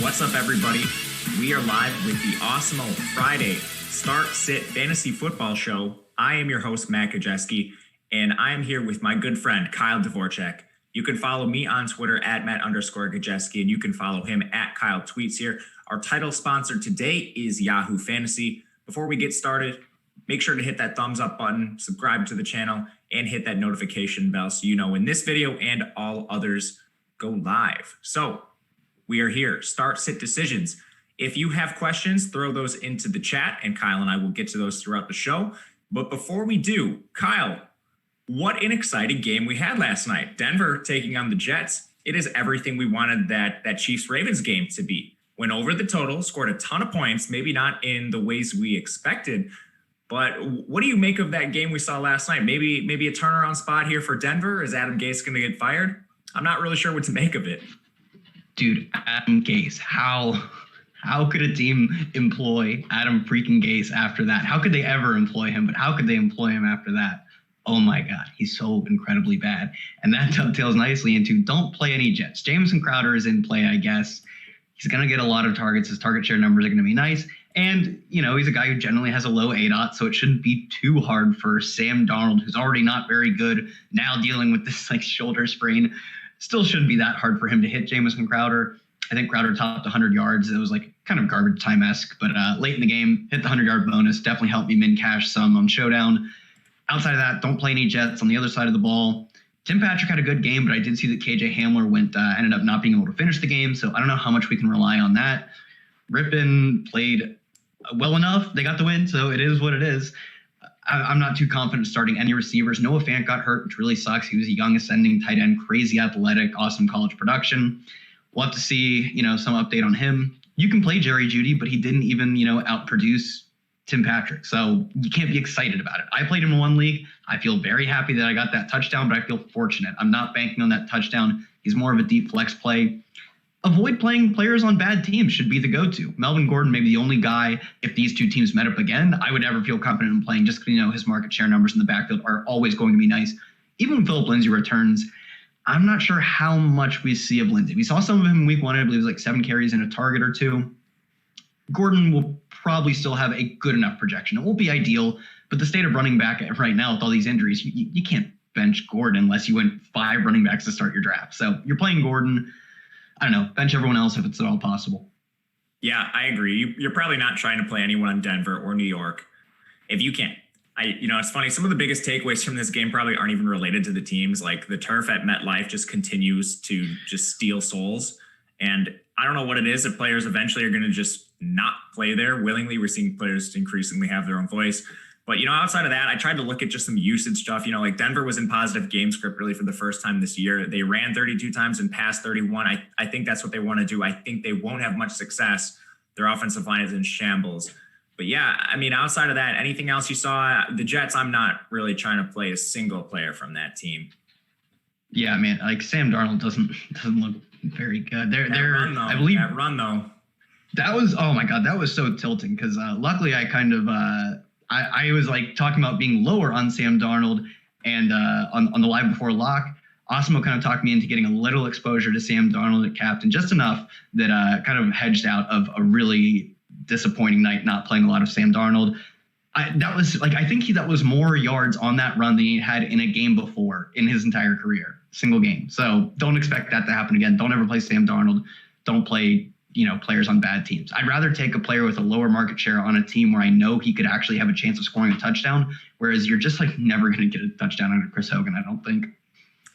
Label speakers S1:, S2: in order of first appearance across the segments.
S1: What's up, everybody? We are live with the Awesemo Friday Start Sit Fantasy Football Show. I am your host, Matt Gajewski, and I am here with my good friend, Kyle Dvorchak. You can follow me on Twitter at Matt_Gajewski, and you can follow him at Kyle Tweets here. Our title sponsor today is Yahoo Fantasy. Before we get started, make sure to hit that thumbs up button, subscribe to the channel, and hit that notification bell so you know when this video and all others go live. So we are here. Start, sit decisions. If you have questions, throw those into the chat, and Kyle and I will get to those throughout the show. But before we do, Kyle, what an exciting game we had last night. Denver taking on the Jets. It is everything we wanted that Chiefs-Ravens game to be. Went over the total, scored a ton of points, maybe not in the ways we expected. But what do you make of that game we saw last night? Maybe a turnaround spot here for Denver? Is Adam Gase going to get fired? I'm not really sure what to make of it.
S2: Dude, Adam Gase, how could a team employ Adam freaking Gase after that? How could they ever employ him? But how could they employ him after that? Oh my God, he's so incredibly bad. And that dovetails nicely into don't play any Jets. Jamison Crowder is in play, I guess. He's going to get a lot of targets. His target share numbers are going to be nice. And, you know, he's a guy who generally has a low ADOT, so it shouldn't be too hard for Sam Darnold, who's already not very good, now dealing with this shoulder sprain. Still shouldn't be that hard for him to hit Jamison Crowder. I think Crowder topped 100 yards. It was kind of garbage time-esque, but late in the game, hit the 100-yard bonus. Definitely helped me min cash some on Showdown. Outside of that, don't play any Jets on the other side of the ball. Tim Patrick had a good game, but I did see that KJ Hamler ended up not being able to finish the game, so I don't know how much we can rely on that. Rippon played well enough. They got the win, so it is what it is. I'm not too confident starting any receivers. Noah Fant got hurt, which really sucks. He was a young ascending tight end, crazy athletic, awesome college production. We'll have to see, some update on him. You can play Jerry Jeudy, but he didn't even, outproduce Tim Patrick. So you can't be excited about it. I played him in one league. I feel very happy that I got that touchdown, but I feel fortunate. I'm not banking on that touchdown. He's more of a deep flex play. Avoid playing players on bad teams should be the go-to. Melvin Gordon may be the only guy, if these two teams met up again, I would ever feel confident in playing just because, his market share numbers in the backfield are always going to be nice. Even when Phillip Lindsay returns, I'm not sure how much we see of Lindsay. We saw some of him in week one. I believe it was 7 carries and a target or 2. Gordon will probably still have a good enough projection. It won't be ideal, but the state of running back right now with all these injuries, you can't bench Gordon unless you went 5 running backs to start your draft. So you're playing Gordon. I don't know, bench everyone else if it's at all possible.
S1: Yeah, I agree. You're probably not trying to play anyone in Denver or New York if you can. It's funny. Some of the biggest takeaways from this game probably aren't even related to the teams. Like the turf at MetLife just continues to just steal souls. And I don't know what it is that players eventually are going to just not play there willingly. We're seeing players increasingly have their own voice. But, outside of that, I tried to look at just some usage stuff. Denver was in positive game script really for the first time this year. They ran 32 times and passed 31. I think that's what they want to do. I think they won't have much success. Their offensive line is in shambles. But yeah, outside of that, anything else you saw? The Jets, I'm not really trying to play a single player from that team.
S2: Yeah, man, Sam Darnold doesn't look very good.
S1: I believe that run though.
S2: That was, oh my God, that was so tilting because luckily I kind of I was talking about being lower on Sam Darnold and on the live before lock. Awesemo kind of talked me into getting a little exposure to Sam Darnold at captain, just enough that kind of hedged out of a really disappointing night not playing a lot of Sam Darnold. I think that was more yards on that run than he had in a game before in his entire career, single game. So don't expect that to happen again. Don't ever play Sam Darnold. Don't play players on bad teams. I'd rather take a player with a lower market share on a team where I know he could actually have a chance of scoring a touchdown, whereas you're just never going to get a touchdown out of Chris Hogan, I don't think.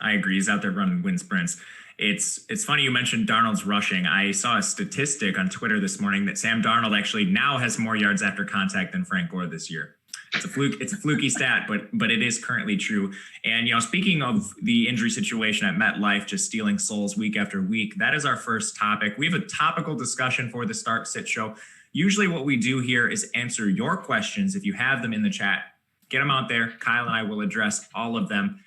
S1: I agree. He's out there running wind sprints. It's funny you mentioned Darnold's rushing. I saw a statistic on Twitter this morning that Sam Darnold actually now has more yards after contact than Frank Gore this year. It's a fluke. It's a fluky stat, but it is currently true. And, speaking of the injury situation at MetLife, just stealing souls week after week, that is our first topic. We have a topical discussion for the Start Sit Show. Usually what we do here is answer your questions. If you have them in the chat, get them out there. Kyle and I will address all of them.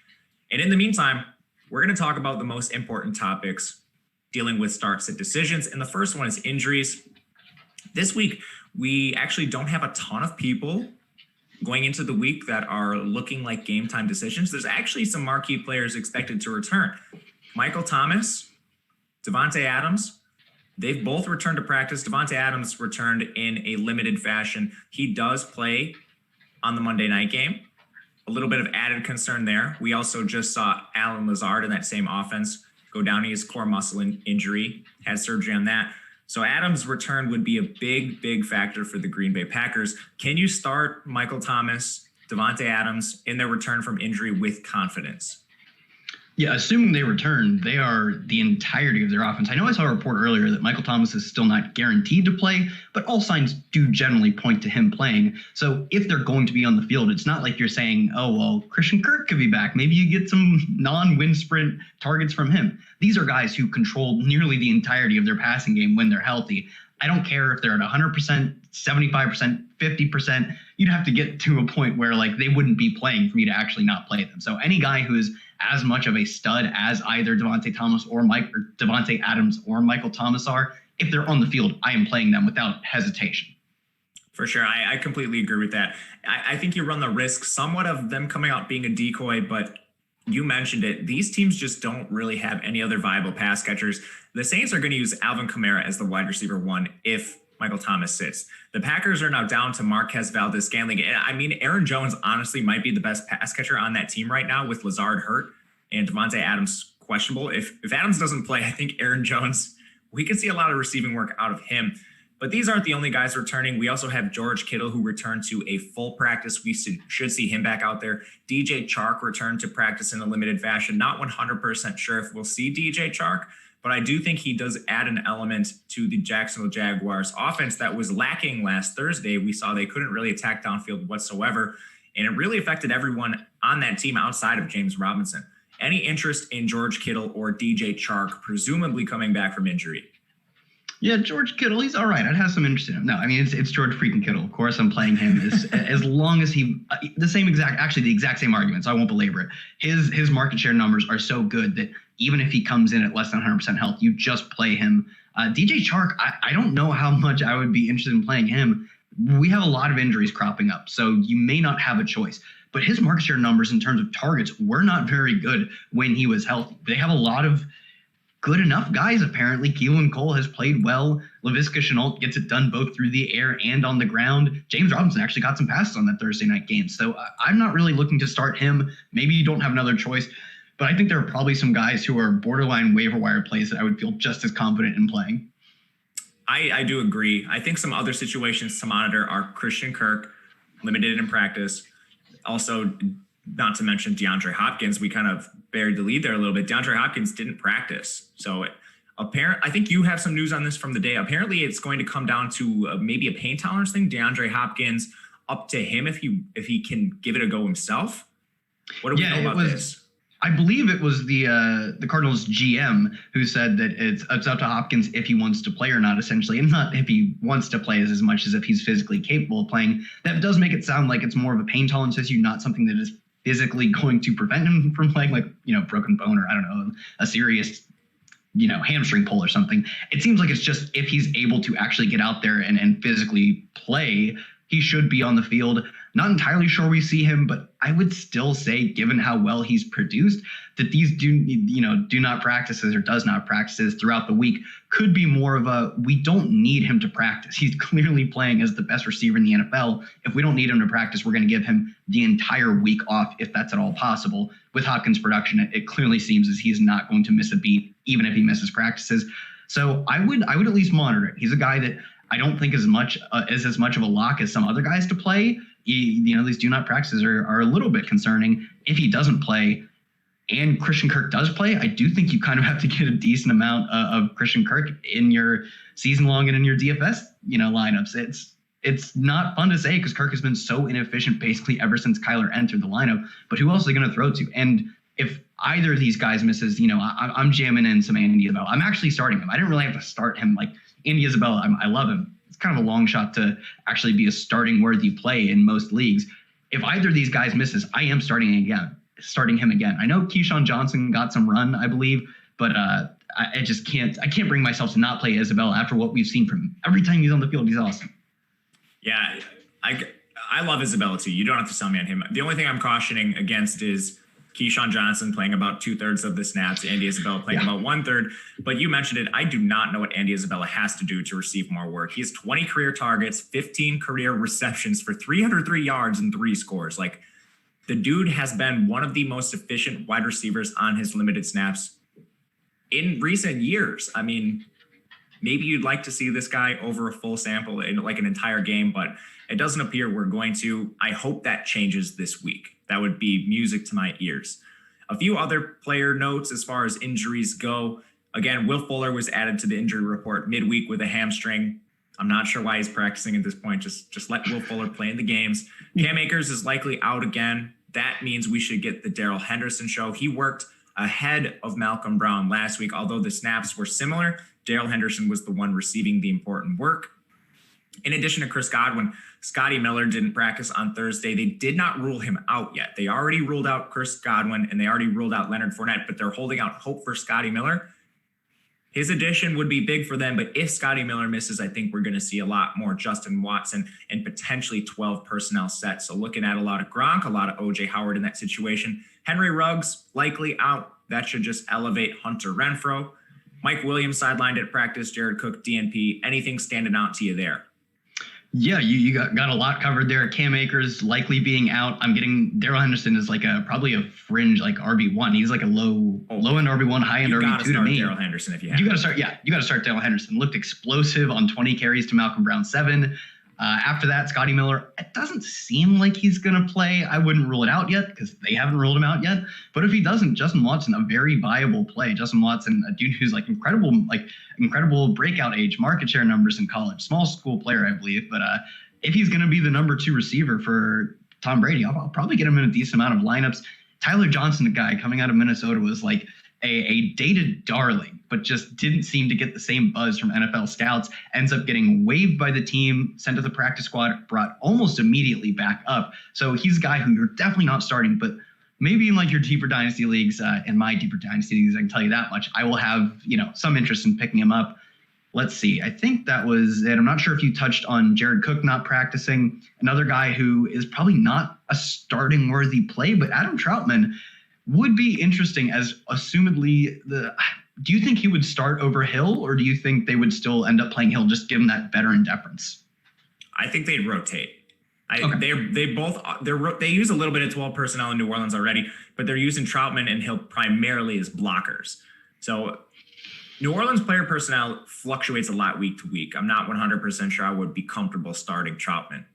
S1: And in the meantime, we're going to talk about the most important topics dealing with start sit decisions. And the first one is injuries. This week, we actually don't have a ton of people going into the week that are looking like game time decisions. There's actually some marquee players expected to return. Michael Thomas, Devontae Adams, They've both returned to practice. Davante Adams returned in a limited fashion. He does play on the Monday night game. A little bit of added concern there. We also just saw Allen Lazard in that same offense go down. He has core muscle injury, had surgery on that. So Adams' return would be a big, big factor for the Green Bay Packers. Can you start Michael Thomas, Davante Adams in their return from injury with confidence?
S2: Yeah, assuming they return, they are the entirety of their offense. I know I saw a report earlier that Michael Thomas is still not guaranteed to play, but all signs do generally point to him playing. So if they're going to be on the field, it's not like you're saying, oh, well, Christian Kirk could be back. Maybe you get some non-wind sprint targets from him. These are guys who control nearly the entirety of their passing game when they're healthy. I don't care if they're at 100%, 75%, 50%. You'd have to get to a point where like they wouldn't be playing for me to actually not play them. So any guy who is as much of a stud as either Davante Adams or Michael Thomas are, if they're on the field, I am playing them without hesitation.
S1: For sure. I completely agree with that. I think you run the risk somewhat of them coming out being a decoy, but you mentioned it. These teams just don't really have any other viable pass catchers. The Saints are going to use Alvin Kamara as the wide receiver one if Michael Thomas sits. The Packers are now down to Marquez Valdez-Scantling. I mean, Aaron Jones honestly might be the best pass catcher on that team right now with Lazard hurt and Davante Adams questionable. If Adams doesn't play, I think Aaron Jones, we could see a lot of receiving work out of him. But these aren't the only guys returning. We also have George Kittle, who returned to a full practice. We should see him back out there. DJ Chark returned to practice in a limited fashion. Not 100% sure if we'll see DJ Chark, but I do think he does add an element to the Jacksonville Jaguars offense that was lacking last Thursday. We saw they couldn't really attack downfield whatsoever, and it really affected everyone on that team outside of James Robinson. Any interest in George Kittle or DJ Chark, presumably coming back from injury?
S2: Yeah, George Kittle, he's all right. I'd have some interest in him. No, I mean, it's George freaking Kittle. Of course, I'm playing him as long as he the exact same argument, so I won't belabor it. His market share numbers are so good that even if he comes in at less than 100% health, you just play him. DJ Chark, I don't know how much I would be interested in playing him. We have a lot of injuries cropping up, so you may not have a choice. But his market share numbers in terms of targets were not very good when he was healthy. They have a lot of good enough guys, apparently. Keelan Cole has played well. Laviska Shenault gets it done both through the air and on the ground. James Robinson actually got some passes on that Thursday night game. So I'm not really looking to start him. Maybe you don't have another choice. But I think there are probably some guys who are borderline waiver wire plays that I would feel just as confident in playing.
S1: I do agree. I think some other situations to monitor are Christian Kirk, limited in practice. Also, not to mention DeAndre Hopkins. We kind of buried the lead there a little bit. DeAndre Hopkins didn't practice. So I think you have some news on this from the day. Apparently, it's going to come down to maybe a pain tolerance thing. DeAndre Hopkins, up to him if he can give it a go himself. What do we know about this?
S2: I believe it was the Cardinals GM who said that it's up to Hopkins if he wants to play or not, essentially, and not if he wants to play as much as if he's physically capable of playing. That does make it sound like it's more of a pain tolerance issue, not something that is physically going to prevent him from playing, like, broken bone or, I don't know, a serious, hamstring pull or something. It seems like it's just if he's able to actually get out there and physically play, he should be on the field. Not entirely sure we see him, but I would still say, given how well he's produced, that these do not practices or does not practices throughout the week could be more of a, we don't need him to practice. He's clearly playing as the best receiver in the NFL. If we don't need him to practice, we're going to give him the entire week off, if that's at all possible. With Hopkins' production, it clearly seems as he's not going to miss a beat, even if he misses practices. So I would at least monitor it. He's a guy that I don't think is as much of a lock as some other guys to play. These do not practices are a little bit concerning. If he doesn't play and Christian Kirk does play, I do think you kind of have to get a decent amount of Christian Kirk in your season long and in your DFS, lineups. It's not fun to say because Kirk has been so inefficient basically ever since Kyler entered the lineup, but who else are they going to throw to? And if either of these guys misses, I'm jamming in some Andy Isabella. I'm actually starting him. I didn't really have to start him. Like Andy Isabella, I love him. It's kind of a long shot to actually be a starting worthy play in most leagues. If either of these guys misses, I am starting him again. I know Keyshawn Johnson got some run, I believe, but I just can't bring myself to not play Isabella after what we've seen from him. Every time he's on the field, he's awesome.
S1: Yeah, I love Isabella too. You don't have to sell me on him. The only thing I'm cautioning against is Keyshawn Johnson playing about 2/3 of the snaps, Andy Isabella playing about 1/3. But you mentioned it. I do not know what Andy Isabella has to do to receive more work. He has 20 career targets, 15 career receptions for 303 yards and 3 scores. Like, the dude has been one of the most efficient wide receivers on his limited snaps in recent years. I mean, maybe you'd like to see this guy over a full sample in like an entire game, but it doesn't appear we're going to. I hope that changes this week. That would be music to my ears. A few other player notes as far as injuries go. Again, Will Fuller was added to the injury report midweek with a hamstring. I'm not sure why he's practicing at this point. Just let Will Fuller play in the games. Cam Akers is likely out again. That means we should get the Daryl Henderson show. He worked ahead of Malcolm Brown last week. Although the snaps were similar, Daryl Henderson was the one receiving the important work. In addition to Chris Godwin, Scotty Miller didn't practice on Thursday. They did not rule him out yet. They already ruled out Chris Godwin and they already ruled out Leonard Fournette, but they're holding out hope for Scotty Miller. His addition would be big for them, but if Scotty Miller misses, I think we're going to see a lot more Justin Watson and potentially 12 personnel sets. So looking at a lot of Gronk, a lot of OJ Howard in that situation. Henry Ruggs likely out. That should just elevate Hunter Renfrow. Mike Williams sidelined at practice, Jared Cook, DNP. Anything standing out to you there?
S2: Yeah, you got a lot covered there. Cam Akers likely being out. I'm getting Daryl Henderson is like probably a fringe like RB1. He's like a low end RB1, high end RB2 to me.
S1: Daryl Henderson if you have.
S2: You got to start. Yeah, you got to start Daryl Henderson. Looked explosive on 20 carries to Malcolm Brown 7. After that, Scotty Miller, it doesn't seem like he's going to play. I wouldn't rule it out yet because they haven't ruled him out yet. But if he doesn't, Justin Watson, a very viable play. Justin Watson, a dude who's like incredible breakout age, market share numbers in college, small school player, I believe. But if he's going to be the number 2 receiver for Tom Brady, I'll probably get him in a decent amount of lineups. Tyler Johnson, a guy coming out of Minnesota, was like a dated darling, but just didn't seem to get the same buzz from NFL scouts, ends up getting waived by the team, sent to the practice squad, brought almost immediately back up. So he's a guy who you're definitely not starting, but maybe in like your deeper dynasty leagues, in my deeper dynasty leagues, I can tell you that much, I will have, some interest in picking him up. Let's see. I think that was it. I'm not sure if you touched on Jared Cook not practicing. Another guy who is probably not a starting worthy play, but Adam Troutman would be interesting as assumedly do you think he would start over Hill, or do you think they would still end up playing Hill, just give him that veteran deference?
S1: I think they'd rotate.
S2: Okay.
S1: They use a little bit of 12 personnel in New Orleans already, but they're using Troutman and Hill primarily as blockers. So New Orleans player personnel fluctuates a lot week to week. I'm not 100% sure I would be comfortable starting Troutman.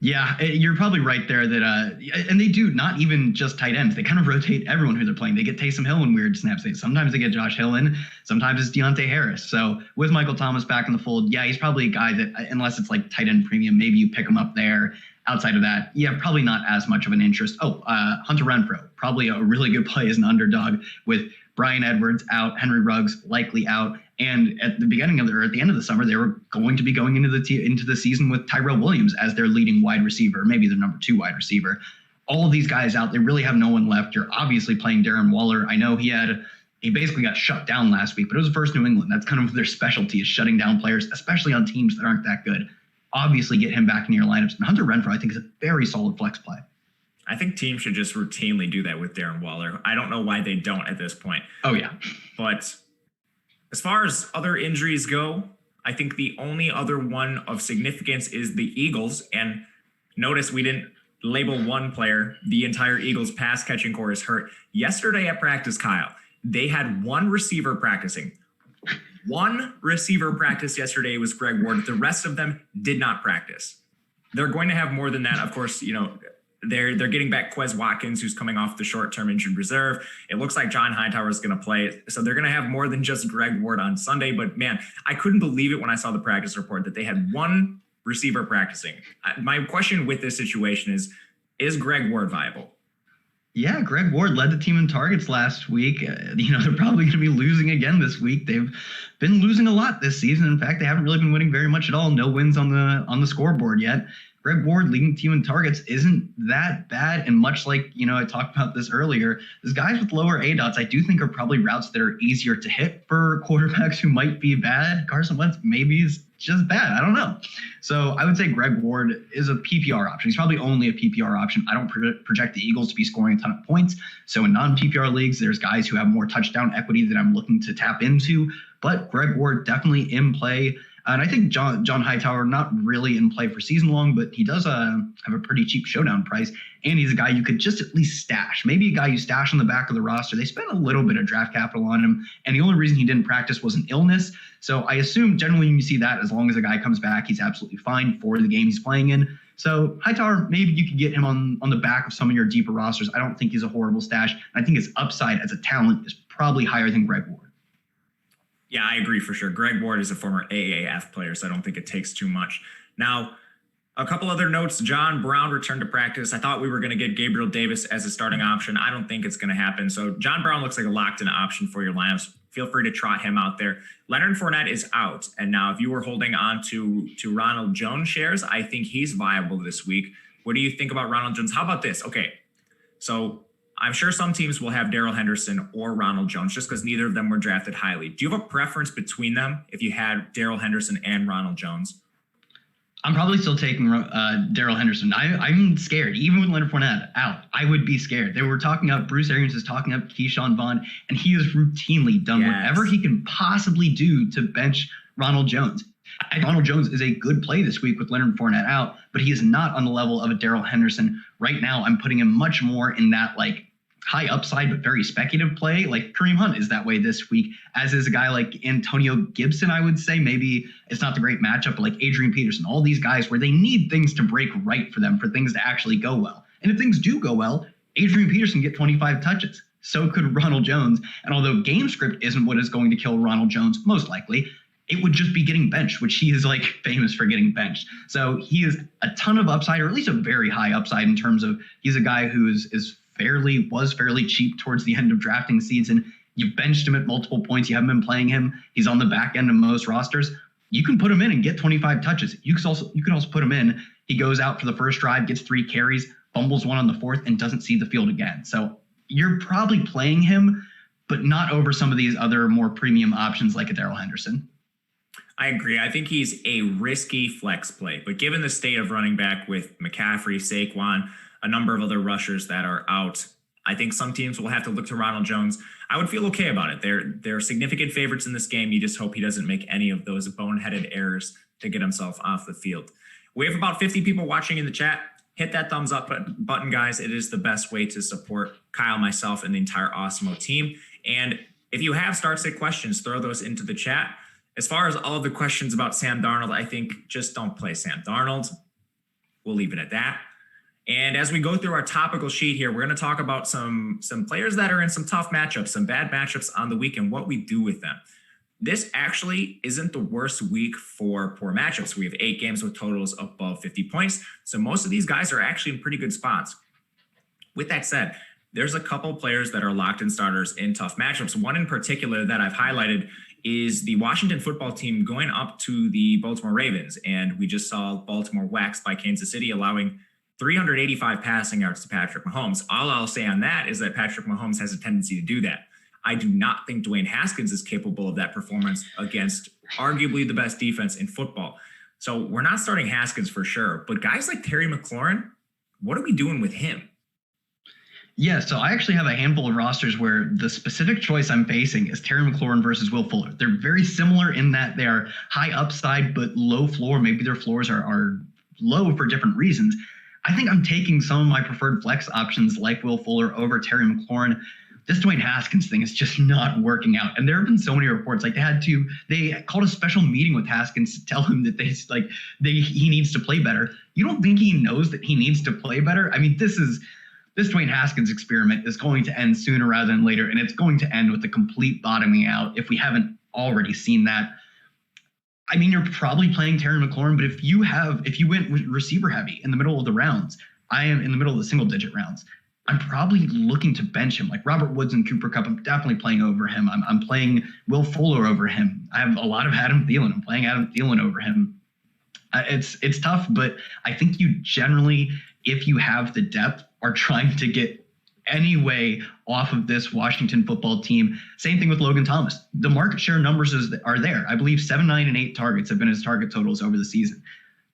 S2: Yeah, you're probably right there that, and they do not even just tight ends. They kind of rotate everyone who they're playing. They get Taysom Hill in weird snaps. Sometimes they get Josh Hill in. Sometimes it's Deontay Harris. So with Michael Thomas back in the fold, yeah, he's probably a guy that, unless it's like tight end premium, maybe you pick him up there. Outside of that, yeah, probably not as much of an interest. Hunter Renfrow, probably a really good play as an underdog with Brian Edwards out, Henry Ruggs likely out. And at the beginning of at the end of the summer, they were going to be going into the season with Tyrell Williams as their leading wide receiver, maybe their number 2 wide receiver. All of these guys out, they really have no one left. You're obviously playing Darren Waller. I know he basically got shut down last week, but it was versus New England. That's kind of their specialty, is shutting down players, especially on teams that aren't that good. Obviously get him back in your lineups. And Hunter Renfrow, I think, is a very solid flex play.
S1: I think teams should just routinely do that with Darren Waller. I don't know why they don't at this point.
S2: Oh, yeah.
S1: But as far as other injuries go, I think the only other one of significance is the Eagles. And notice we didn't label one player. The entire Eagles pass catching core is hurt. Yesterday at practice, Kyle, they had one receiver practicing. One receiver practice yesterday was Greg Ward. The rest of them did not practice. They're going to have more than that. Of course, they're getting back Quez Watkins, who's coming off the short-term injured reserve. It looks like John Hightower is going to play. So they're going to have more than just Greg Ward on Sunday. But, man, I couldn't believe it when I saw the practice report that they had one receiver practicing. My question with this situation is Greg Ward viable?
S2: Yeah, Greg Ward led the team in targets last week. They're probably going to be losing again this week. They've been losing a lot this season. In fact, they haven't really been winning very much at all. No wins on the scoreboard yet. Greg Ward leading the team in targets isn't that bad. And much like, I talked about this earlier, those guys with lower ADOTs, I do think are probably routes that are easier to hit for quarterbacks who might be bad. Carson Wentz maybe is just bad. I don't know. So I would say Greg Ward is a PPR option. He's probably only a PPR option. I don't project the Eagles to be scoring a ton of points. So in non-PPR leagues, there's guys who have more touchdown equity that I'm looking to tap into. But Greg Ward definitely in play. And I think John Hightower, not really in play for season long, but he does have a pretty cheap showdown price. And he's a guy you could just at least stash. Maybe a guy you stash on the back of the roster. They spent a little bit of draft capital on him. And the only reason he didn't practice was an illness. So I assume generally you see that as long as a guy comes back, he's absolutely fine for the game he's playing in. So Hightower, maybe you could get him on the back of some of your deeper rosters. I don't think he's a horrible stash. I think his upside as a talent is probably higher than Greg Ward.
S1: Yeah, I agree for sure. Greg Ward is a former AAF player, so I don't think it takes too much. Now, a couple other notes. John Brown returned to practice. I thought we were going to get Gabriel Davis as a starting option. I don't think it's going to happen. So John Brown looks like a locked-in option for your lineups. Feel free to trot him out there. Leonard Fournette is out. And now if you were holding on to Ronald Jones shares, I think he's viable this week. What do you think about Ronald Jones? How about this? Okay, so I'm sure some teams will have Daryl Henderson or Ronald Jones just because neither of them were drafted highly. Do you have a preference between them if you had Daryl Henderson and Ronald Jones?
S2: I'm probably still taking Daryl Henderson. I'm scared. Even with Leonard Fournette out, I would be scared. They were talking up, Bruce Arians is talking up Keyshawn Vaughn, and he has routinely done whatever he can possibly do to bench Ronald Jones. Ronald Jones is a good play this week with Leonard Fournette out, but he is not on the level of a Daryl Henderson. Right now, I'm putting him much more in that high upside but very speculative play. Like Kareem Hunt is that way this week, as is a guy like Antonio Gibson, I would say. Maybe it's not the great matchup, but like Adrian Peterson, all these guys where they need things to break right for them, for things to actually go well. And if things do go well, Adrian Peterson get 25 touches. So could Ronald Jones. And although game script isn't what is going to kill Ronald Jones, most likely, it would just be getting benched, which he is famous for getting benched. So he is a ton of upside, or at least a very high upside in terms of he's a guy who was fairly cheap towards the end of drafting season. You benched him at multiple points. You haven't been playing him. He's on the back end of most rosters. You can put him in and get 25 touches. You can also put him in. He goes out for the first drive, gets 3 carries, fumbles one on the fourth, and doesn't see the field again. So you're probably playing him, but not over some of these other more premium options like a Daryl Henderson.
S1: I agree. I think he's a risky flex play, but given the state of running back with McCaffrey, Saquon, a number of other rushers that are out, I think some teams will have to look to Ronald Jones. I would feel okay about it. They're significant favorites in this game. You just hope he doesn't make any of those boneheaded errors to get himself off the field. We have about 50 people watching in the chat. Hit that thumbs up button, guys. It is the best way to support Kyle, myself, and the entire Awesemo team. And if you have start-sit questions, throw those into the chat. As far as all of the questions about Sam Darnold, I think just don't play Sam Darnold. We'll leave it at that. And as we go through our topical sheet here, we're going to talk about some players that are in some tough matchups, some bad matchups on the week, and what we do with them. This actually isn't the worst week for poor matchups. We have 8 games with totals above 50 points. So most of these guys are actually in pretty good spots. With that said, there's a couple players that are locked in starters in tough matchups. One in particular that I've highlighted is the Washington football team going up to the Baltimore Ravens. And we just saw Baltimore waxed by Kansas City, allowing 385 passing yards to Patrick Mahomes. All I'll say on that is that Patrick Mahomes has a tendency to do that. I do not think Dwayne Haskins is capable of that performance against arguably the best defense in football. So we're not starting Haskins for sure, but guys like Terry McLaurin, what are we doing with him?
S2: Yeah, so I actually have a handful of rosters where the specific choice I'm facing is Terry McLaurin versus Will Fuller. They're very similar in that they are high upside but low floor. Maybe their floors are low for different reasons. I think I'm taking some of my preferred flex options like Will Fuller over Terry McLaurin. This Dwayne Haskins thing is just not working out. And there have been so many reports, they called a special meeting with Haskins to tell him that he needs to play better. You don't think he knows that he needs to play better? I mean, this Dwayne Haskins experiment is going to end sooner rather than later, and it's going to end with a complete bottoming out if we haven't already seen that. I mean, you're probably playing Terry McLaurin, but if you went receiver heavy in the middle of the rounds, I am in the middle of the single digit rounds, I'm probably looking to bench him. Like Robert Woods and Cooper Kupp, I'm definitely playing over him. I'm playing Will Fuller over him. I have a lot of Adam Thielen. I'm playing Adam Thielen over him. It's tough, but I think you generally, if you have the depth, are trying to get any way off of this Washington football team. Same thing with Logan Thomas. The market share numbers are there. I believe 7, 9, and 8 targets have been his target totals over the season.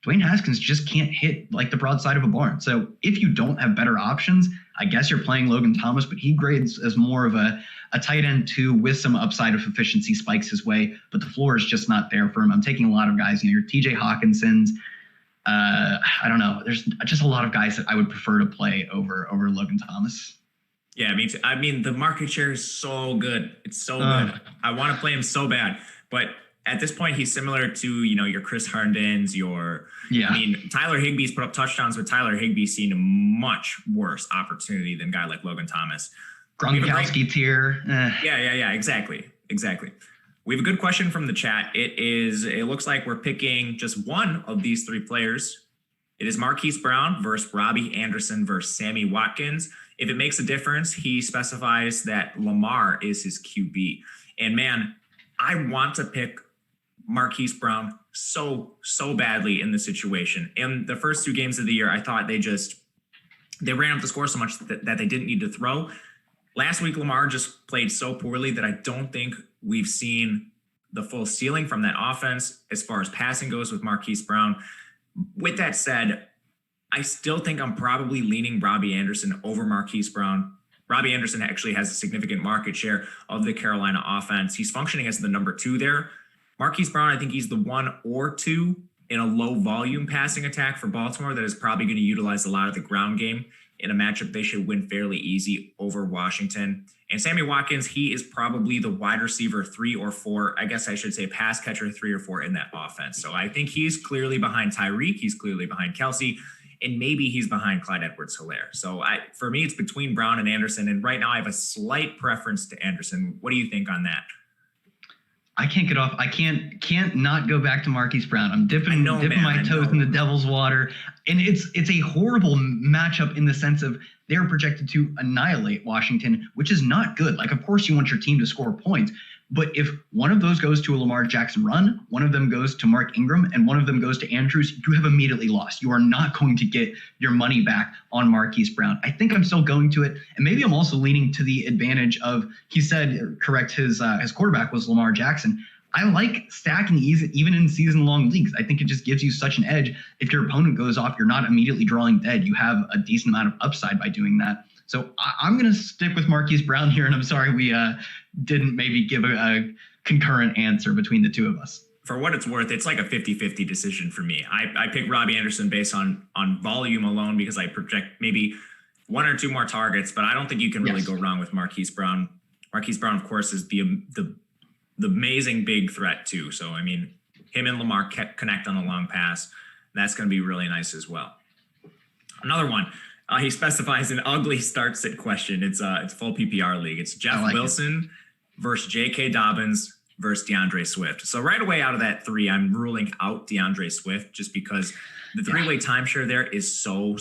S2: Dwayne Haskins just can't hit like the broadside of a barn. So if you don't have better options, I guess you're playing Logan Thomas, but he grades as more of a tight end 2 with some upside of efficiency spikes his way, but the floor is just not there for him. I'm taking a lot of guys, your TJ Hawkinsons. I don't know. There's just a lot of guys that I would prefer to play over Logan Thomas.
S1: Yeah, me too. I mean, the market share is so good. It's so good. I want to play him so bad. But at this point, he's similar to, your Chris Herndons, Tyler Higbee's put up touchdowns, but Tyler Higbee's seen a much worse opportunity than a guy like Logan Thomas.
S2: Gronkowski tier.
S1: Yeah, exactly. We have a good question from the chat. It looks like we're picking just one of these 3 players. It is Marquis Brown versus Robbie Anderson versus Sammy Watkins. If it makes a difference, he specifies that Lamar is his QB. And man, I want to pick Marquis Brown so badly in this situation. In the first 2 games of the year, I thought they ran up the score so much that they didn't need to throw. Last week, Lamar just played so poorly that I don't think we've seen the full ceiling from that offense as far as passing goes with Marquis Brown. With that said, I still think I'm probably leaning Robbie Anderson over Marquis Brown. Robbie Anderson actually has a significant market share of the Carolina offense. He's functioning as the number 2 there. Marquis Brown, I think he's the 1 or 2 in a low volume passing attack for Baltimore that is probably going to utilize a lot of the ground game in a matchup they should win fairly easy over Washington. And Sammy Watkins, he is probably the wide receiver 3 or 4, I guess I should say pass catcher 3 or 4 in that offense. So I think he's clearly behind Tyreek. He's clearly behind Kelsey. And maybe he's behind Clyde Edwards-Helaire. So for me, it's between Brown and Anderson. And right now I have a slight preference to Anderson. What do you think on that?
S2: I can't get off. I can't not go back to Marquis Brown. I'm dipping my toes in the devil's water. And it's a horrible matchup in the sense of they're projected to annihilate Washington, which is not good. Like, of course you want your team to score points, but if one of those goes to a Lamar Jackson run, one of them goes to Mark Ingram, and one of them goes to Andrews, you have immediately lost. You are not going to get your money back on Marquis Brown. I think I'm still going to it. And maybe I'm also leaning to the advantage of, he said, correct, his quarterback was Lamar Jackson. I like stacking even in season-long leagues. I think it just gives you such an edge. If your opponent goes off, you're not immediately drawing dead. You have a decent amount of upside by doing that. So I'm going to stick with Marquis Brown here, and I'm sorry we didn't maybe give a concurrent answer between the 2 of us.
S1: For what it's worth, it's like a 50-50 decision for me. I pick Robbie Anderson based on volume alone because I project maybe 1 or 2 more targets, but I don't think you can really go wrong with Marquis Brown. Marquis Brown, of course, is the amazing big threat too. So, I mean, him and Lamar connect on a long pass. That's going to be really nice as well. Another one. He specifies an ugly start-sit question. It's full PPR league. It's Jeff Wilson versus Jk Dobbins versus Deandre Swift. So right away out of that 3, I'm ruling out Deandre Swift just because the 3-way timeshare there is so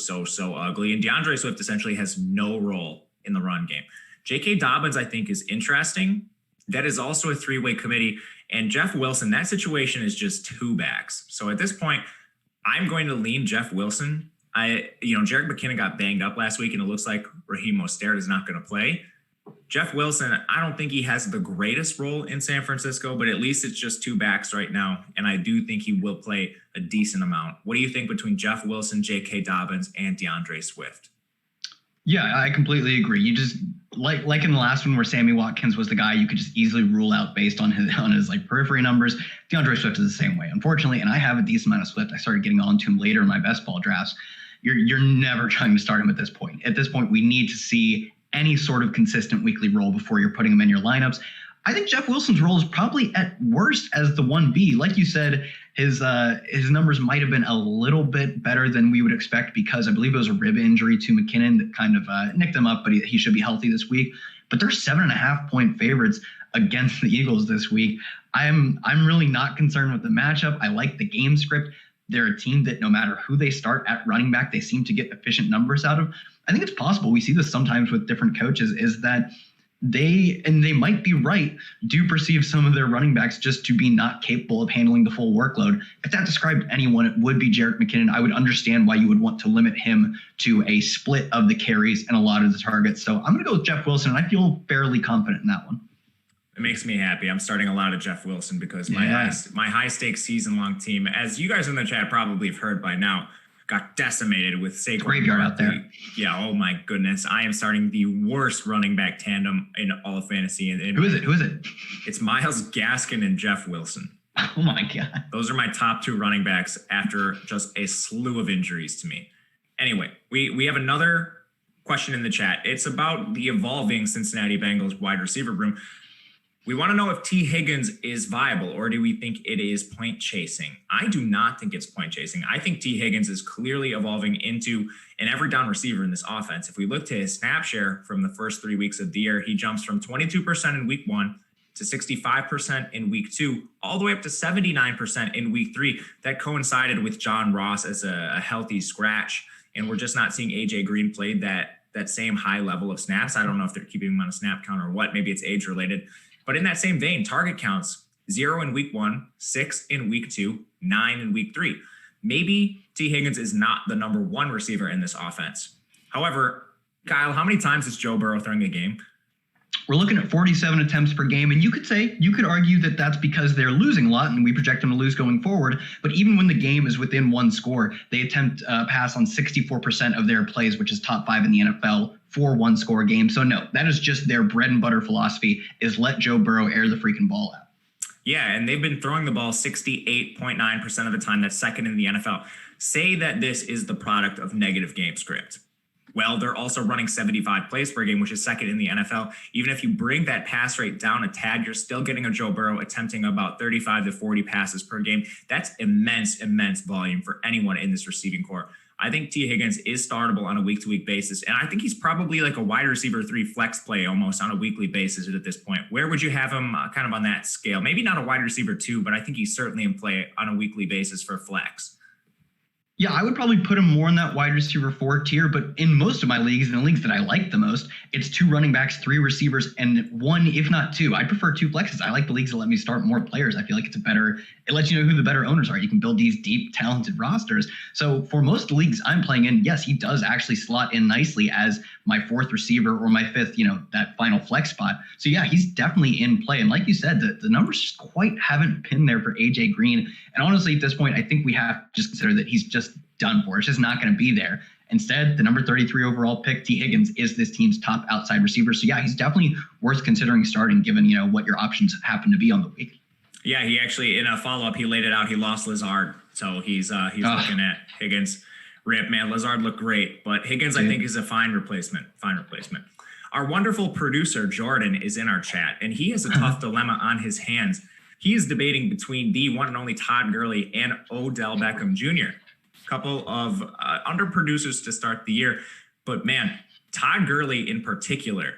S1: ugly. And Deandre Swift essentially has no role in the run game. Jk Dobbins, I think, is interesting. That is also a 3-way committee. And Jeff Wilson, that situation is just 2 backs. So at this point, I'm going to lean Jeff Wilson. Jerick McKinnon got banged up last week, and it looks like Raheem Mostert is not going to play. Jeff Wilson, I don't think he has the greatest role in San Francisco, but at least it's just 2 backs right now, and I do think he will play a decent amount. What do you think between Jeff Wilson, Jk Dobbins, and Deandre Swift?
S2: Yeah, I completely agree. You just like in the last one where Sammy Watkins was the guy you could just easily rule out based on his like periphery numbers. Deandre Swift is the same way, unfortunately, and I have a decent amount of Swift. I started getting onto him later in my best ball drafts. You're never trying to start him at this point. At this point, we need to see any sort of consistent weekly role before you're putting him in your lineups. I think Jeff Wilson's role is probably at worst as the 1B. Like you said, his numbers might have been a little bit better than we would expect because I believe it was a rib injury to McKinnon that kind of nicked him up, but he should be healthy this week. But they're 7.5-point favorites against the Eagles this week. I'm really not concerned with the matchup. I like the game script. They're a team that no matter who they start at running back, they seem to get efficient numbers out of. I think it's possible. We see this sometimes with different coaches is that they might be right, do perceive some of their running backs just to be not capable of handling the full workload. If that described anyone, it would be Jerick McKinnon. I would understand why you would want to limit him to a split of the carries and a lot of the targets. So I'm going to go with Jeff Wilson, and I feel fairly confident in that one.
S1: It makes me happy. I'm starting a lot of Jeff Wilson because my high stakes season long team, as you guys in the chat probably have heard by now, got decimated with Saquon.
S2: Graveyard out there.
S1: Yeah. Oh my goodness. I am starting the worst running back tandem in all of fantasy. And
S2: Who is it?
S1: It's Myles Gaskin and Jeff Wilson.
S2: Oh my God.
S1: Those are my top two running backs after just a slew of injuries to me. Anyway, we have another question in the chat. It's about the evolving Cincinnati Bengals wide receiver room. We want to know if T. Higgins is viable, or do we think it is point chasing? I do not think it's point chasing. I think T. Higgins is clearly evolving into an every down receiver in this offense. If we look to his snap share from the first 3 weeks of the year, he jumps from 22% in week 1 to 65% in week 2, all the way up to 79% in week 3. That coincided with John Ross as a healthy scratch, and we're just not seeing A.J. Green play that same high level of snaps. I don't know if they're keeping him on a snap count or what. Maybe it's age related. But in that same vein, target counts, 0 in week 1, 6 in week 2, 9 in week 3. Maybe T. Higgins is not the number one receiver in this offense. However, Kyle, how many times is Joe Burrow throwing a game?
S2: We're looking at 47 attempts per game, and you could argue that that's because they're losing a lot, and we project them to lose going forward. But even when the game is within one score, they attempt pass on 64% of their plays, which is top 5 in the NFL for one score game. So no, that is just their bread and butter philosophy, is let Joe Burrow air the freaking ball out.
S1: Yeah, and they've been throwing the ball 68.9% of the time. That's second in the NFL. Say that this is the product of negative game script. Well, they're also running 75 plays per game, which is second in the NFL. Even if you bring that pass rate down a tad, you're still getting a Joe Burrow attempting about 35 to 40 passes per game. That's immense volume for anyone in this receiving core. I think T. Higgins is startable on a week-to-week basis, and I think he's probably like a wide receiver 3 flex play almost on a weekly basis at this point. Where would you have him kind of on that scale? Maybe not a wide receiver 2, but I think he's certainly in play on a weekly basis for flex.
S2: Yeah, I would probably put him more in that wide receiver 4 tier, but in most of my leagues, in the leagues that I like the most, it's 2 running backs, 3 receivers, and 1, if not 2. I prefer 2 flexes. I like the leagues that let me start more players. I feel like it lets you know who the better owners are. You can build these deep, talented rosters. So for most leagues I'm playing in, yes, he does actually slot in nicely as my 4th receiver or my 5th, that final flex spot. So yeah, he's definitely in play. And like you said, the numbers just quite haven't been there for A.J. Green. And honestly, at this point, I think we have to just consider that he's just done for. It's just not going to be there. Instead, the number 33 overall pick, T. Higgins, is this team's top outside receiver. So yeah, he's definitely worth considering starting given, what your options happen to be on the week.
S1: Yeah, he actually, in a follow-up, he laid it out. He lost Lazard. So he's looking at Higgins. Rip, man, Lazard looked great, but Higgins, I think, is a fine replacement. Our wonderful producer, Jordan, is in our chat, and he has a tough dilemma on his hands. He is debating between the one and only Todd Gurley and Odell Beckham Jr., couple of under producers to start the year. But man, Todd Gurley in particular,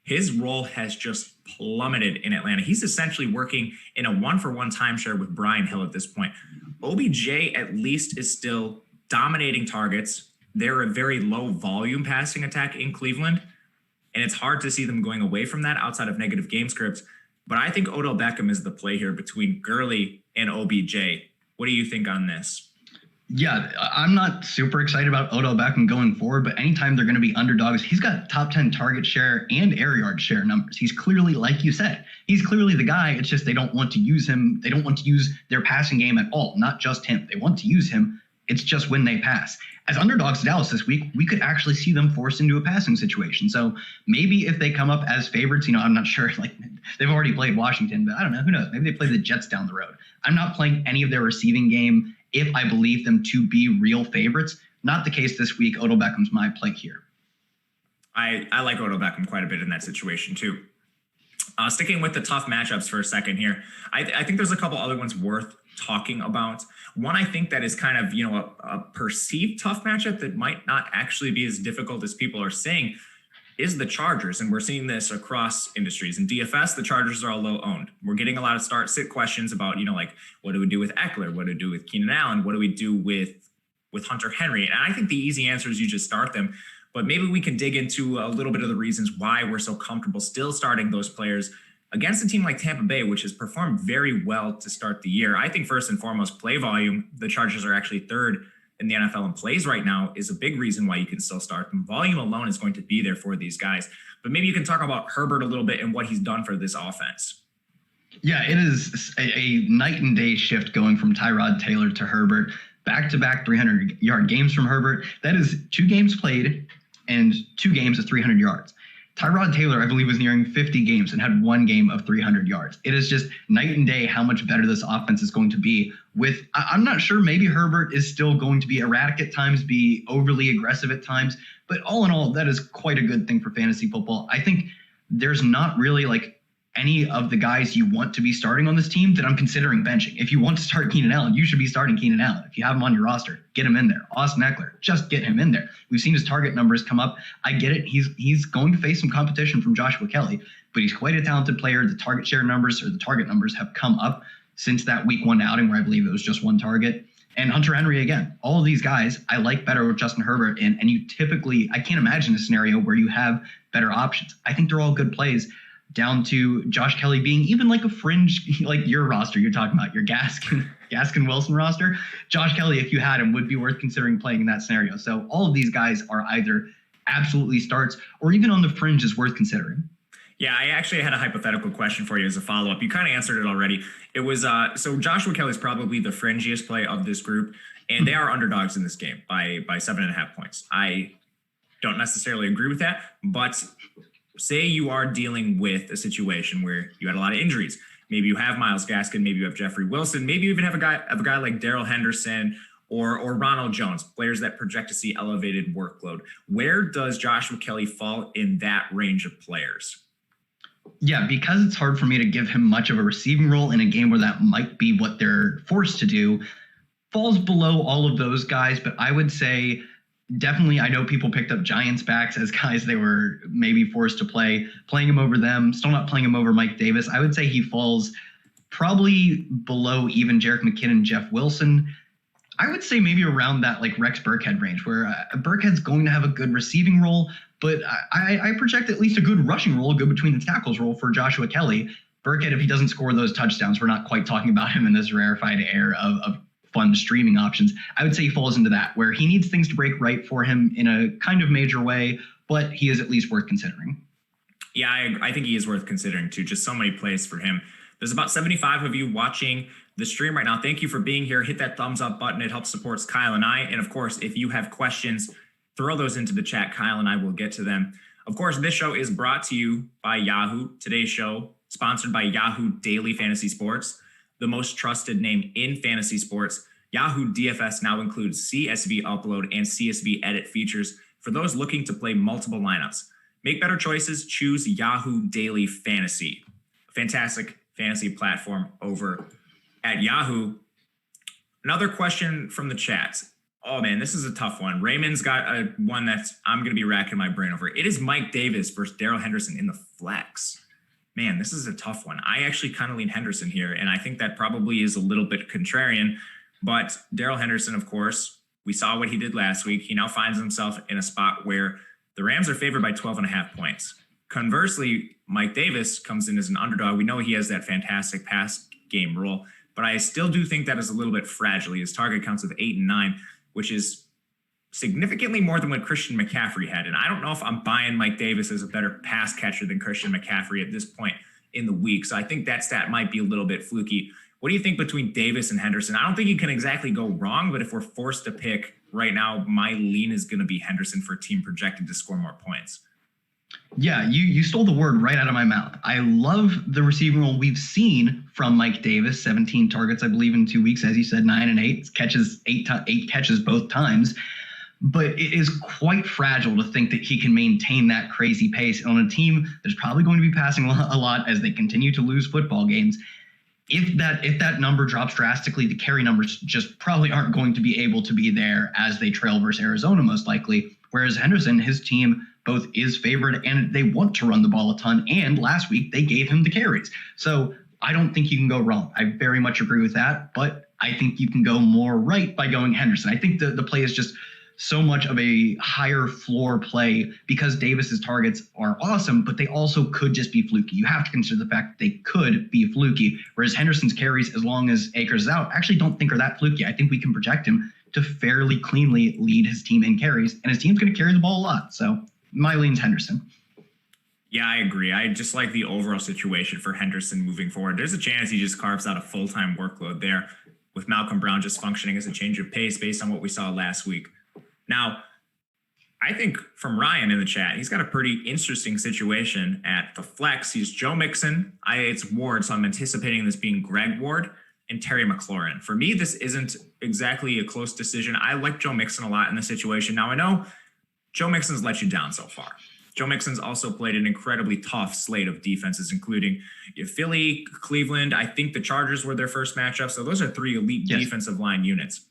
S1: his role has just plummeted in Atlanta. He's essentially working in a 1-for-1 timeshare with Brian Hill at this point. OBJ at least is still dominating targets. They're a very low volume passing attack in Cleveland, and it's hard to see them going away from that outside of negative game scripts. But I think Odell Beckham is the play here between Gurley and OBJ. What do you think on this?
S2: Yeah, I'm not super excited about Odell Beckham going forward, but anytime they're going to be underdogs, he's got top 10 target share and air yard share numbers. He's clearly, like you said, he's clearly the guy. It's just they don't want to use him. They don't want to use their passing game at all, not just him. They want to use him. It's just when they pass. As underdogs to Dallas this week, we could actually see them forced into a passing situation. So maybe if they come up as favorites, I'm not sure. Like, they've already played Washington, but I don't know. Who knows? Maybe they play the Jets down the road. I'm not playing any of their receiving game if I believe them to be real favorites. Not the case this week. Odell Beckham's my play here.
S1: I like Odell Beckham quite a bit in that situation too. Sticking with the tough matchups for a second here, I think there's a couple other ones worth talking about. One, I think that is kind of, a perceived tough matchup that might not actually be as difficult as people are saying is the Chargers. And we're seeing this across industries. In DFS, the Chargers are all low owned. We're getting a lot of start-sit questions about, like, what do we do with Eckler? What do we do with Keenan Allen? What do we do with Hunter Henry? And I think the easy answer is you just start them. But maybe we can dig into a little bit of the reasons why we're so comfortable still starting those players against a team like Tampa Bay, which has performed very well to start the year. I think first and foremost, play volume. The Chargers are actually third in the NFL in plays right now is a big reason why you can still start them. Volume alone is going to be there for these guys. But maybe you can talk about Herbert a little bit and what he's done for this offense.
S2: Yeah, it is a night and day shift going from Tyrod Taylor to Herbert. Back-to-back 300-yard games from Herbert. That is 2 games played and 2 games of 300 yards. Tyrod Taylor, I believe, was nearing 50 games and had 1 game of 300 yards. It is just night and day how much better this offense is going to be with, I'm not sure, maybe Herbert is still going to be erratic at times, be overly aggressive at times, but all in all, that is quite a good thing for fantasy football. I think there's not really like any of the guys you want to be starting on this team that I'm considering benching. If you want to start Keenan Allen, you should be starting Keenan Allen. If you have him on your roster, get him in there. Austin Eckler, just get him in there. We've seen his target numbers come up. I get it. He's going to face some competition from Joshua Kelly, but he's quite a talented player. The target share numbers or the target numbers have come up since that week 1 outing where I believe it was just 1 target. And Hunter Henry, again, all of these guys I like better with Justin Herbert. And you typically, I can't imagine a scenario where you have better options. I think they're all good plays, down to Josh Kelly being even like a fringe, like your roster you're talking about, your Gaskin Wilson roster. Josh Kelly, if you had him, would be worth considering playing in that scenario. So all of these guys are either absolutely starts or even on the fringe is worth considering.
S1: Yeah, I actually had a hypothetical question for you as a follow-up. You kind of answered it already. It was, so Joshua Kelly is probably the fringiest play of this group, and they are underdogs in this game by 7.5 points. I don't necessarily agree with that, but say you are dealing with a situation where you had a lot of injuries. Maybe you have Myles Gaskin, maybe you have Jeffrey Wilson, maybe you even have a guy like Daryl Henderson or Ronald Jones, players that project to see elevated workload. Where does Joshua Kelly fall in that range of players?
S2: Yeah, because it's hard for me to give him much of a receiving role in a game where that might be what they're forced to do, falls below all of those guys, but I would say definitely, I know people picked up Giants backs as guys they were maybe forced to play, playing him over them, still not playing him over Mike Davis. I would say he falls probably below even Jerick McKinnon, Jeff Wilson. I would say maybe around that like Rex Burkhead range where Burkhead's going to have a good receiving role, but I project at least a good rushing role, a good between the tackles role for Joshua Kelly. Burkhead, if he doesn't score those touchdowns, we're not quite talking about him in this rarefied air of fun streaming options. I would say he falls into that where he needs things to break right for him in a kind of major way, but he is at least worth considering.
S1: Yeah, I think he is worth considering too. Just so many plays for him. There's about 75 of you watching the stream right now. Thank you for being here. Hit that thumbs up button. It helps support Kyle and I. And of course, if you have questions, throw those into the chat. Kyle and I will get to them. Of course, this show is brought to you by Yahoo. Today's show sponsored by Yahoo Daily Fantasy Sports, the most trusted name in fantasy sports. Yahoo DFS now includes CSV upload and CSV edit features for those looking to play multiple lineups. Make better choices. Choose Yahoo Daily Fantasy. Fantastic fantasy platform over at Yahoo. Another question from the chat. Oh man, this is a tough one. Raymond's got one that's I'm going to be racking my brain over. It is Mike Davis versus Daryl Henderson in the flex. Man, this is a tough one. I actually kind of lean Henderson here, and I think that probably is a little bit contrarian. But Daryl Henderson, of course, we saw what he did last week. He now finds himself in a spot where the Rams are favored by 12.5 points. Conversely, Mike Davis comes in as an underdog. We know he has that fantastic pass game role, but I still do think that is a little bit fragile. His target counts of 8 and 9, which is significantly more than what Christian McCaffrey had. And I don't know if I'm buying Mike Davis as a better pass catcher than Christian McCaffrey at this point in the week. So I think that stat might be a little bit fluky. What do you think between Davis and Henderson? I don't think you can exactly go wrong, but if we're forced to pick right now, my lean is going to be Henderson for a team projected to score more points.
S2: Yeah, you stole the word right out of my mouth. I love the receiving role we've seen from Mike Davis, 17 targets, I believe, in 2 weeks. As you said, 9 and 8 catches, 8 catches both times. But it is quite fragile to think that he can maintain that crazy pace on a team that's probably going to be passing a lot as they continue to lose football games. If that number drops drastically, the carry numbers just probably aren't going to be able to be there as they trail versus Arizona, most likely. Whereas Henderson, his team both is favored and they want to run the ball a ton. And last week they gave him the carries. So I don't think you can go wrong. I very much agree with that, but I think you can go more right by going Henderson. I think the play is just so much of a higher floor play because Davis's targets are awesome, but they also could just be fluky. You have to consider the fact that they could be fluky, whereas Henderson's carries, as long as Akers is out, I actually don't think are that fluky. I think we can project him to fairly cleanly lead his team in carries, and his team's going to carry the ball a lot. So my lean's Henderson.
S1: Yeah, I agree. I just like the overall situation for Henderson moving forward. There's a chance he just carves out a full-time workload there with Malcolm Brown just functioning as a change of pace based on what we saw last week. Now, I think from Ryan in the chat, he's got a pretty interesting situation at the flex. He's Joe Mixon. It's Ward, so I'm anticipating this being Greg Ward and Terry McLaurin. For me, this isn't exactly a close decision. I like Joe Mixon a lot in this situation. Now, I know Joe Mixon's let you down so far. Joe Mixon's also played an incredibly tough slate of defenses, including Philly, Cleveland. I think the Chargers were their first matchup. So those are three elite defensive line units.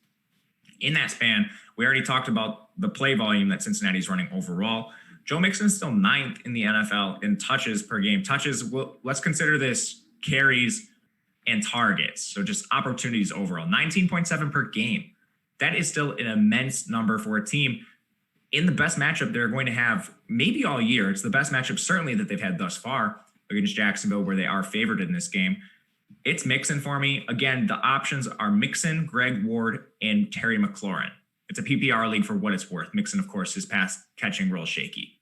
S1: In that span, we already talked about the play volume that Cincinnati's running overall. Joe Mixon's still 9th in the NFL in touches per game. Touches, well, let's consider this carries and targets. So just opportunities overall, 19.7 per game. That is still an immense number for a team in the best matchup they're going to have maybe all year. It's the best matchup certainly that they've had thus far against Jacksonville, where they are favored in this game. It's Mixon for me. Again, the options are Mixon, Greg Ward, and Terry McLaurin. It's a PPR league for what it's worth. Mixon, of course, his pass catching role shaky.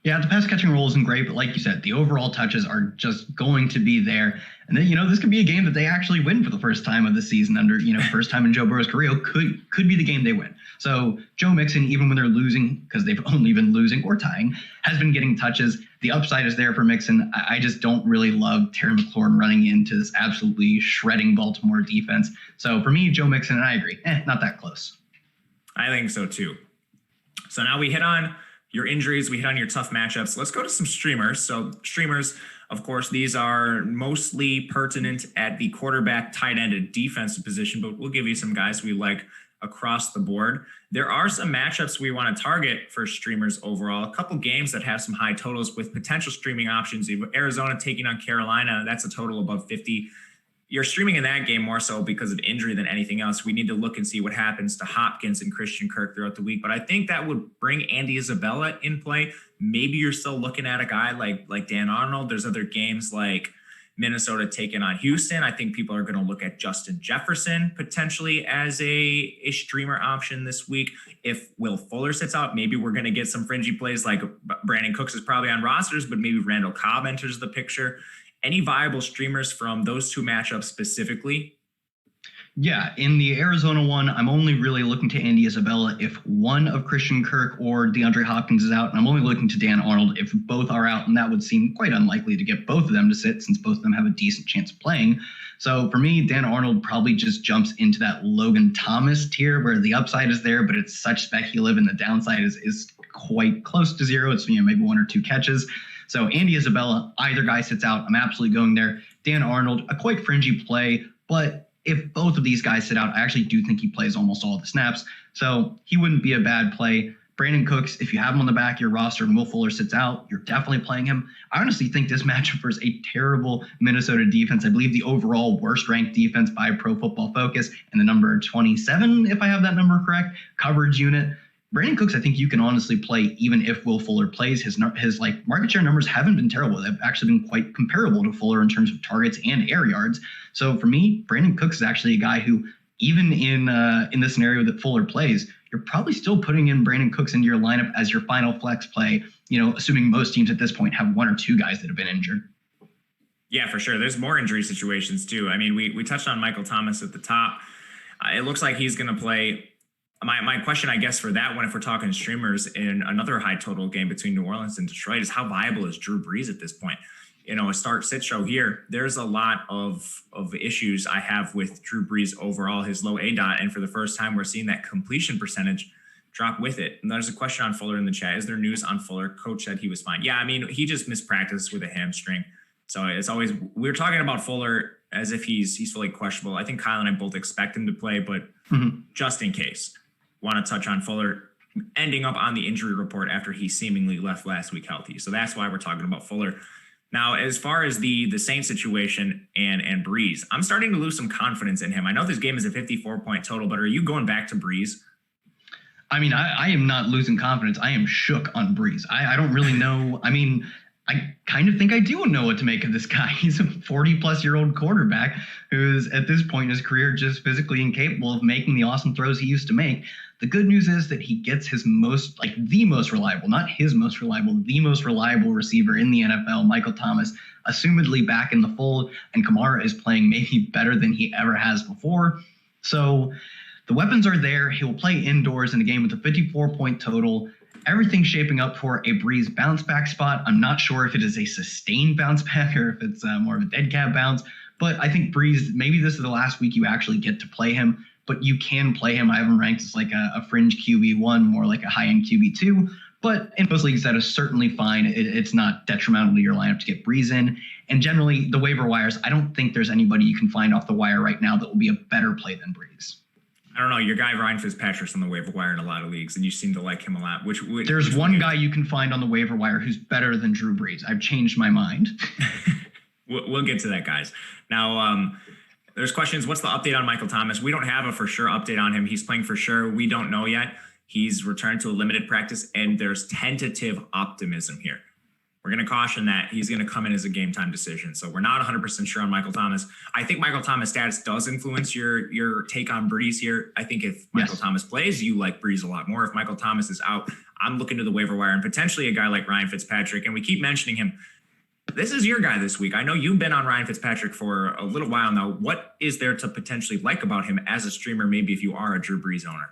S2: Yeah, the pass catching role isn't great, but like you said, the overall touches are just going to be there. And then, this could be a game that they actually win for the first time of the season under, first time in Joe Burrow's career, could be the game they win. So Joe Mixon, even when they're losing, because they've only been losing or tying, has been getting touches. The upside is there for Mixon. I just don't really love Terry McLaurin running into this absolutely shredding Baltimore defense. So for me, Joe Mixon, and I agree, not that close.
S1: I think so too. So now we hit on your injuries, we hit on your tough matchups. Let's go to some streamers. So streamers, of course, these are mostly pertinent at the quarterback, tight end, and defensive position, but we'll give you some guys we like across the board. There are some matchups we want to target for streamers overall. A couple games that have some high totals with potential streaming options. Arizona taking on Carolina, that's a total above 50. You're streaming in that game more so because of injury than anything else. We need to look and see what happens to Hopkins and Christian Kirk throughout the week. But I think that would bring Andy Isabella in play. Maybe you're still looking at a guy like Dan Arnold. There's other games like Minnesota taking on Houston. I think people are going to look at Justin Jefferson potentially as a streamer option this week. If Will Fuller sits out, maybe we're going to get some fringy plays like Brandon Cooks is probably on rosters, but maybe Randall Cobb enters the picture. Any viable streamers from those two matchups specifically?
S2: Yeah, in the Arizona one, I'm only really looking to Andy Isabella if one of Christian Kirk or DeAndre Hopkins is out, and I'm only looking to Dan Arnold if both are out, and that would seem quite unlikely to get both of them to sit since both of them have a decent chance of playing. So for me, Dan Arnold probably just jumps into that Logan Thomas tier where the upside is there, but it's such speculative and the downside is quite close to zero. It's maybe one or two catches. So Andy Isabella, either guy sits out, I'm absolutely going there. Dan Arnold, a quite fringy play, but if both of these guys sit out, I actually do think he plays almost all the snaps. So he wouldn't be a bad play. Brandon Cooks, if you have him on the back of your roster and Will Fuller sits out, you're definitely playing him. I honestly think this matchup versus a terrible Minnesota defense. I believe the overall worst ranked defense by Pro Football Focus and the number 27, if I have that number correct, coverage unit. Brandon Cooks, I think you can honestly play even if Will Fuller plays. His market share numbers haven't been terrible. They've actually been quite comparable to Fuller in terms of targets and air yards. So for me, Brandon Cooks is actually a guy who, even in the scenario that Fuller plays, you're probably still putting in Brandon Cooks into your lineup as your final flex play, assuming most teams at this point have one or two guys that have been injured.
S1: Yeah, for sure. There's more injury situations too. I mean, we touched on Michael Thomas at the top. It looks like he's going to play. My question, I guess, for that one, if we're talking streamers in another high total game between New Orleans and Detroit, is how viable is Drew Brees at this point? A start-sit show here. There's a lot of issues I have with Drew Brees overall, his low ADOT, and for the first time, we're seeing that completion percentage drop with it. And there's a question on Fuller in the chat. Is there news on Fuller? Coach said he was fine. Yeah, I mean, he just mispracticed with a hamstring. So it's always, we're talking about Fuller as if he's fully questionable. I think Kyle and I both expect him to play, but just in case. Want to touch on Fuller ending up on the injury report after he seemingly left last week healthy. So that's why we're talking about Fuller. Now, as far as the Saints situation and Brees, I'm starting to lose some confidence in him. I know this game is a 54-point total, but are you going back to Brees?
S2: I mean, I am not losing confidence. I am shook on Breeze. I don't really know. I mean, I kind of think I do know what to make of this guy. He's a 40-plus-year-old quarterback who's at this point in his career just physically incapable of making the awesome throws he used to make. The good news is that he gets his the most reliable, not his most reliable, the most reliable receiver in the NFL, Michael Thomas, assumedly back in the fold, and Kamara is playing maybe better than he ever has before. So the weapons are there. He'll play indoors in a game with a 54-point total. Everything's shaping up for a Breeze bounce back spot. I'm not sure if it is a sustained bounce back or if it's more of a dead cat bounce, but I think Breeze, maybe this is the last week you actually get to play him, but you can play him. I have him ranked as like a fringe QB1, more like a high-end QB2, but in most leagues that is certainly fine. It's not detrimental to your lineup to get Breeze in. And generally, the waiver wires, I don't think there's anybody you can find off the wire right now that will be a better play than Breeze.
S1: I don't know. Your guy Ryan Fitzpatrick's on the waiver wire in a lot of leagues, and you seem to like him a lot.
S2: There's one guy you can find on the waiver wire who's better than Drew Brees. I've changed my mind.
S1: We'll get to that, guys. Now, there's questions. What's the update on Michael Thomas? We don't have a for sure update on him. He's playing for sure. We don't know yet. He's returned to a limited practice, and there's tentative optimism here. We're going to caution that he's going to come in as a game time decision. So we're not 100% sure on Michael Thomas. I think Michael Thomas' status does influence your take on Breeze here. I think if Michael Thomas plays, you like Breeze a lot more. If Michael Thomas is out, I'm looking to the waiver wire and potentially a guy like Ryan Fitzpatrick. And we keep mentioning him. This is your guy this week. I know you've been on Ryan Fitzpatrick for a little while now. What is there to potentially like about him as a streamer, maybe if you are a Drew Brees owner?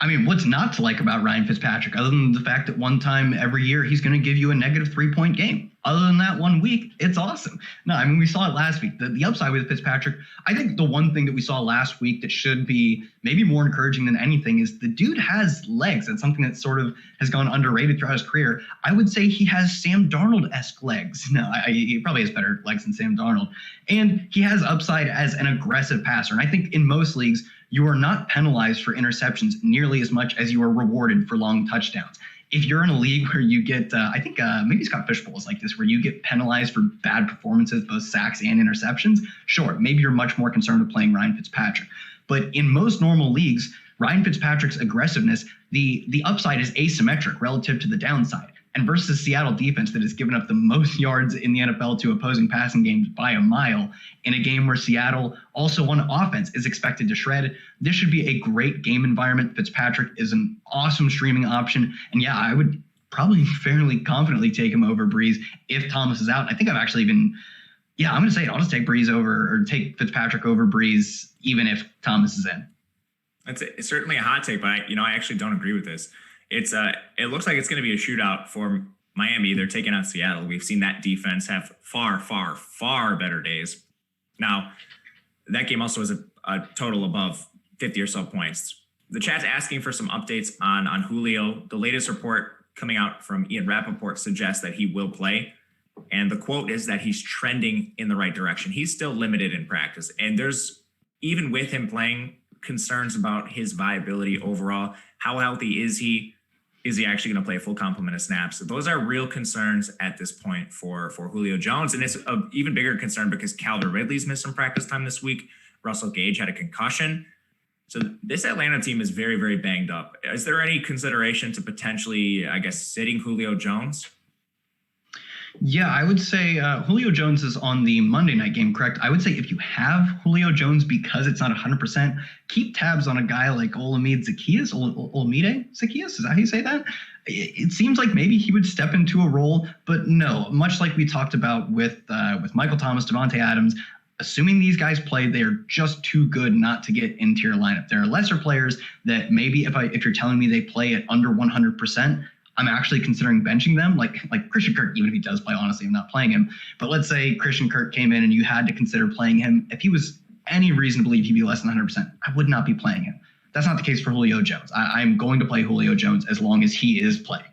S2: I mean, what's not to like about Ryan Fitzpatrick, other than the fact that one time every year he's going to give you a negative 3-point game? Other than that 1 week, it's awesome. No, I mean, we saw it last week. The upside with Fitzpatrick, I think the one thing that we saw last week that should be maybe more encouraging than anything is the dude has legs. That's something that sort of has gone underrated throughout his career. I would say he has Sam Darnold-esque legs. No, he probably has better legs than Sam Darnold. And he has upside as an aggressive passer. And I think in most leagues, you are not penalized for interceptions nearly as much as you are rewarded for long touchdowns. If you're in a league where you get, I think maybe Scott Fishbowl is like this, where you get penalized for bad performances, both sacks and interceptions, sure, maybe you're much more concerned with playing Ryan Fitzpatrick. But in most normal leagues, Ryan Fitzpatrick's aggressiveness, the upside is asymmetric relative to the downside. And versus Seattle defense that has given up the most yards in the NFL to opposing passing games by a mile, in a game where Seattle also on offense is expected to shred, this should be a great game environment. Fitzpatrick is an awesome streaming option. And yeah, I would probably fairly confidently take him over Breeze if Thomas is out. I think I've actually been, I'm going to say it. I'll just take Breeze over, or take Fitzpatrick over Breeze, even if Thomas is in.
S1: It's certainly a hot take, but I actually don't agree with this. It looks like it's going to be a shootout for Miami. They're taking on Seattle. We've seen that defense have far, far, far better days. Now, that game also was a total above 50 or so points. The chat's asking for some updates on Julio. The latest report coming out from Ian Rappaport suggests that he will play. And the quote is that he's trending in the right direction. He's still limited in practice. And there's, even with him playing, concerns about his viability overall. How healthy is he? Is he actually going to play a full complement of snaps? So those are real concerns at this point for Julio Jones. And it's an even bigger concern because Calvin Ridley's missed some practice time this week. Russell Gage had a concussion. So this Atlanta team is very, very banged up. Is there any consideration to potentially, sitting Julio Jones?
S2: Yeah, I would say Julio Jones is on the Monday night game, correct? I would say if you have Julio Jones, because it's not 100%, keep tabs on a guy like Olamide Zaccheaus. Olamide Zaccheaus, is that how you say that? It seems like maybe he would step into a role, but no, much like we talked about with Michael Thomas, Devontae Adams, assuming these guys play, they are just too good not to get into your lineup. There are lesser players that maybe if you're telling me they play at under 100%, I'm actually considering benching them, like Christian Kirk, even if he does play, honestly, I'm not playing him. But let's say Christian Kirk came in and you had to consider playing him. If he was any reason to believe he'd be less than 100%, I would not be playing him. That's not the case for Julio Jones. I'm going to play Julio Jones as long as he is playing.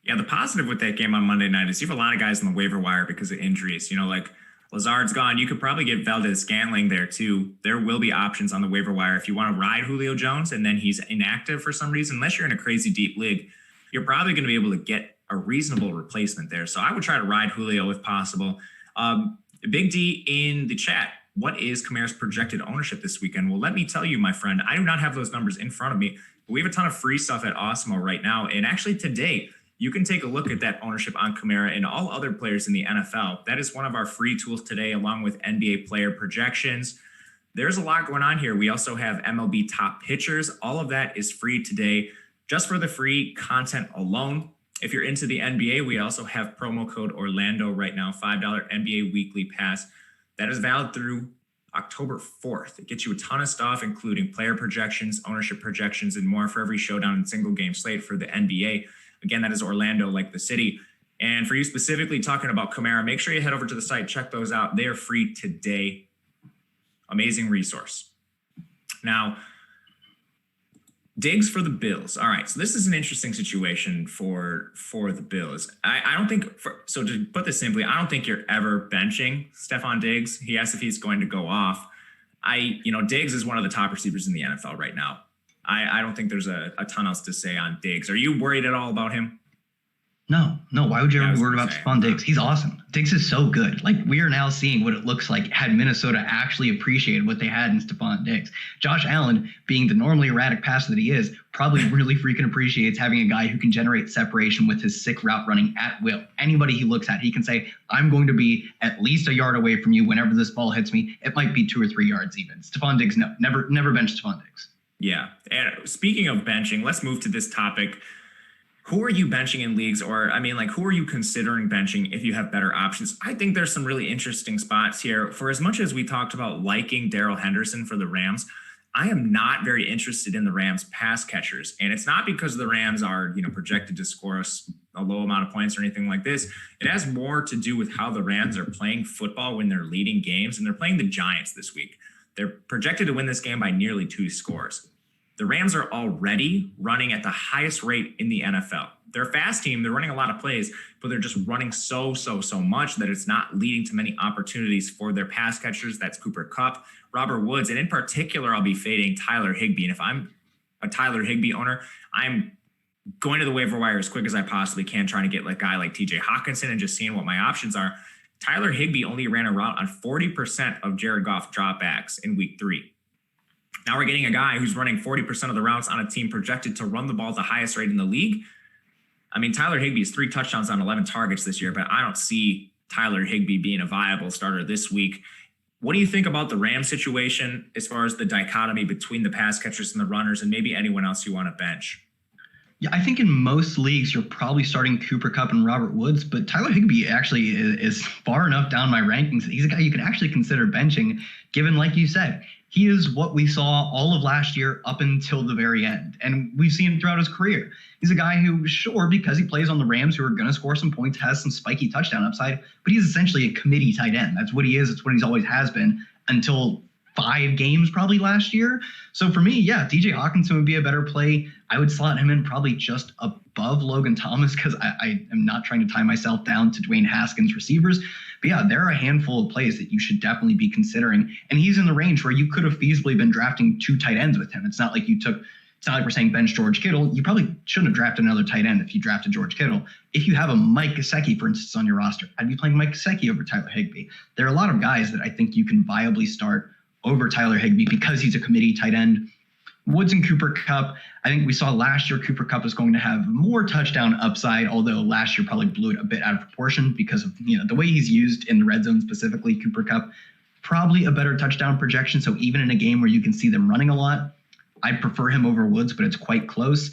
S1: Yeah, the positive with that game on Monday night is you have a lot of guys on the waiver wire because of injuries. Like Lazard's gone. You could probably get Valdez-Scantling there too. There will be options on the waiver wire if you want to ride Julio Jones and then he's inactive for some reason, unless you're in a crazy deep league. You're probably going to be able to get a reasonable replacement there. So I would try to ride Julio if possible. Big D in the chat, what is Kamara's projected ownership this weekend? Well, let me tell you, my friend, I do not have those numbers in front of me. We have a ton of free stuff at Awesemo right now. And actually today, you can take a look at that ownership on Kamara and all other players in the NFL. That is one of our free tools today, along with NBA player projections. There's a lot going on here. We also have MLB top pitchers. All of that is free today, just for the free content alone. If you're into the NBA, we also have promo code Orlando right now, $5 NBA weekly pass. That is valid through October 4th. It gets you a ton of stuff, including player projections, ownership projections, and more for every showdown and single game slate for the NBA. Again, that is Orlando, like the city. And for you specifically talking about Kamara, make sure you head over to the site, check those out. They are free today. Amazing resource. Now, Diggs for the Bills. All right, so this is an interesting situation for the Bills. I don't think, so to put this simply, I don't think you're ever benching Stefan Diggs. He asked if he's going to go off. Diggs is one of the top receivers in the NFL right now. I don't think there's a ton else to say on Diggs. Are you worried at all about him?
S2: No. Why would you ever be worried about Stefan Diggs? He's awesome. Diggs is so good. Like, we are now seeing what it looks like had Minnesota actually appreciated what they had in Stefan Diggs. Josh Allen, being the normally erratic passer that he is, probably really freaking appreciates having a guy who can generate separation with his sick route running at will. Anybody he looks at, he can say, I'm going to be at least a yard away from you whenever this ball hits me. It might be 2 or 3 yards even. Stefan Diggs, no. Never bench Stefan Diggs.
S1: Yeah. And speaking of benching, let's move to this topic. Who are you benching in leagues? Or, who are you considering benching if you have better options? I think there's some really interesting spots here. For as much as we talked about liking Daryl Henderson for the Rams, I am not very interested in the Rams pass catchers. And it's not because the Rams are, projected to score a low amount of points or anything like this. It has more to do with how the Rams are playing football when they're leading games, and they're playing the Giants this week. They're projected to win this game by nearly 2 scores. The Rams are already running at the highest rate in the NFL. They're a fast team. They're running a lot of plays, but they're just running so much that it's not leading to many opportunities for their pass catchers. That's Cooper Kupp, Robert Woods, and in particular, I'll be fading Tyler Higbee. And if I'm a Tyler Higbee owner, I'm going to the waiver wire as quick as I possibly can, trying to get a guy like T.J. Hawkinson and just seeing what my options are. Tyler Higbee only ran a route on 40% of Jared Goff dropbacks in week 3. Now we're getting a guy who's running 40% of the routes on a team projected to run the ball at the highest rate in the league. Tyler Higbee is 3 touchdowns on 11 targets this year, but I don't see Tyler Higbee being a viable starter this week. What do you think about the Rams situation as far as the dichotomy between the pass catchers and the runners, and maybe anyone else you want to bench?
S2: Yeah, I think in most leagues, you're probably starting Cooper Kupp and Robert Woods, but Tyler Higbee actually is far enough down my rankings that he's a guy you can actually consider benching, given, like you said, he is what we saw all of last year up until the very end. And we've seen him throughout his career. He's a guy who, sure, because he plays on the Rams, who are going to score some points, has some spiky touchdown upside, but he's essentially a committee tight end. That's what he is. It's what he's always has been until 5 games probably last year. So for me, yeah, DJ Hawkinson would be a better play. I would slot him in probably just above Logan Thomas because I am not trying to tie myself down to Dwayne Haskins receivers. But yeah, there are a handful of plays that you should definitely be considering. And he's in the range where you could have feasibly been drafting 2 tight ends with him. It's not like we're saying bench George Kittle. You probably shouldn't have drafted another tight end if you drafted George Kittle. If you have a Mike Gesicki, for instance, on your roster, I'd be playing Mike Gesicki over Tyler Higbee. There are a lot of guys that I think you can viably start over Tyler Higbee because he's a committee tight end. Woods and Cooper Kupp, I think we saw last year Cooper Kupp is going to have more touchdown upside, although last year probably blew it a bit out of proportion because of the way he's used in the red zone specifically. Cooper Kupp, probably a better touchdown projection. So even in a game where you can see them running a lot, I'd prefer him over Woods, but it's quite close.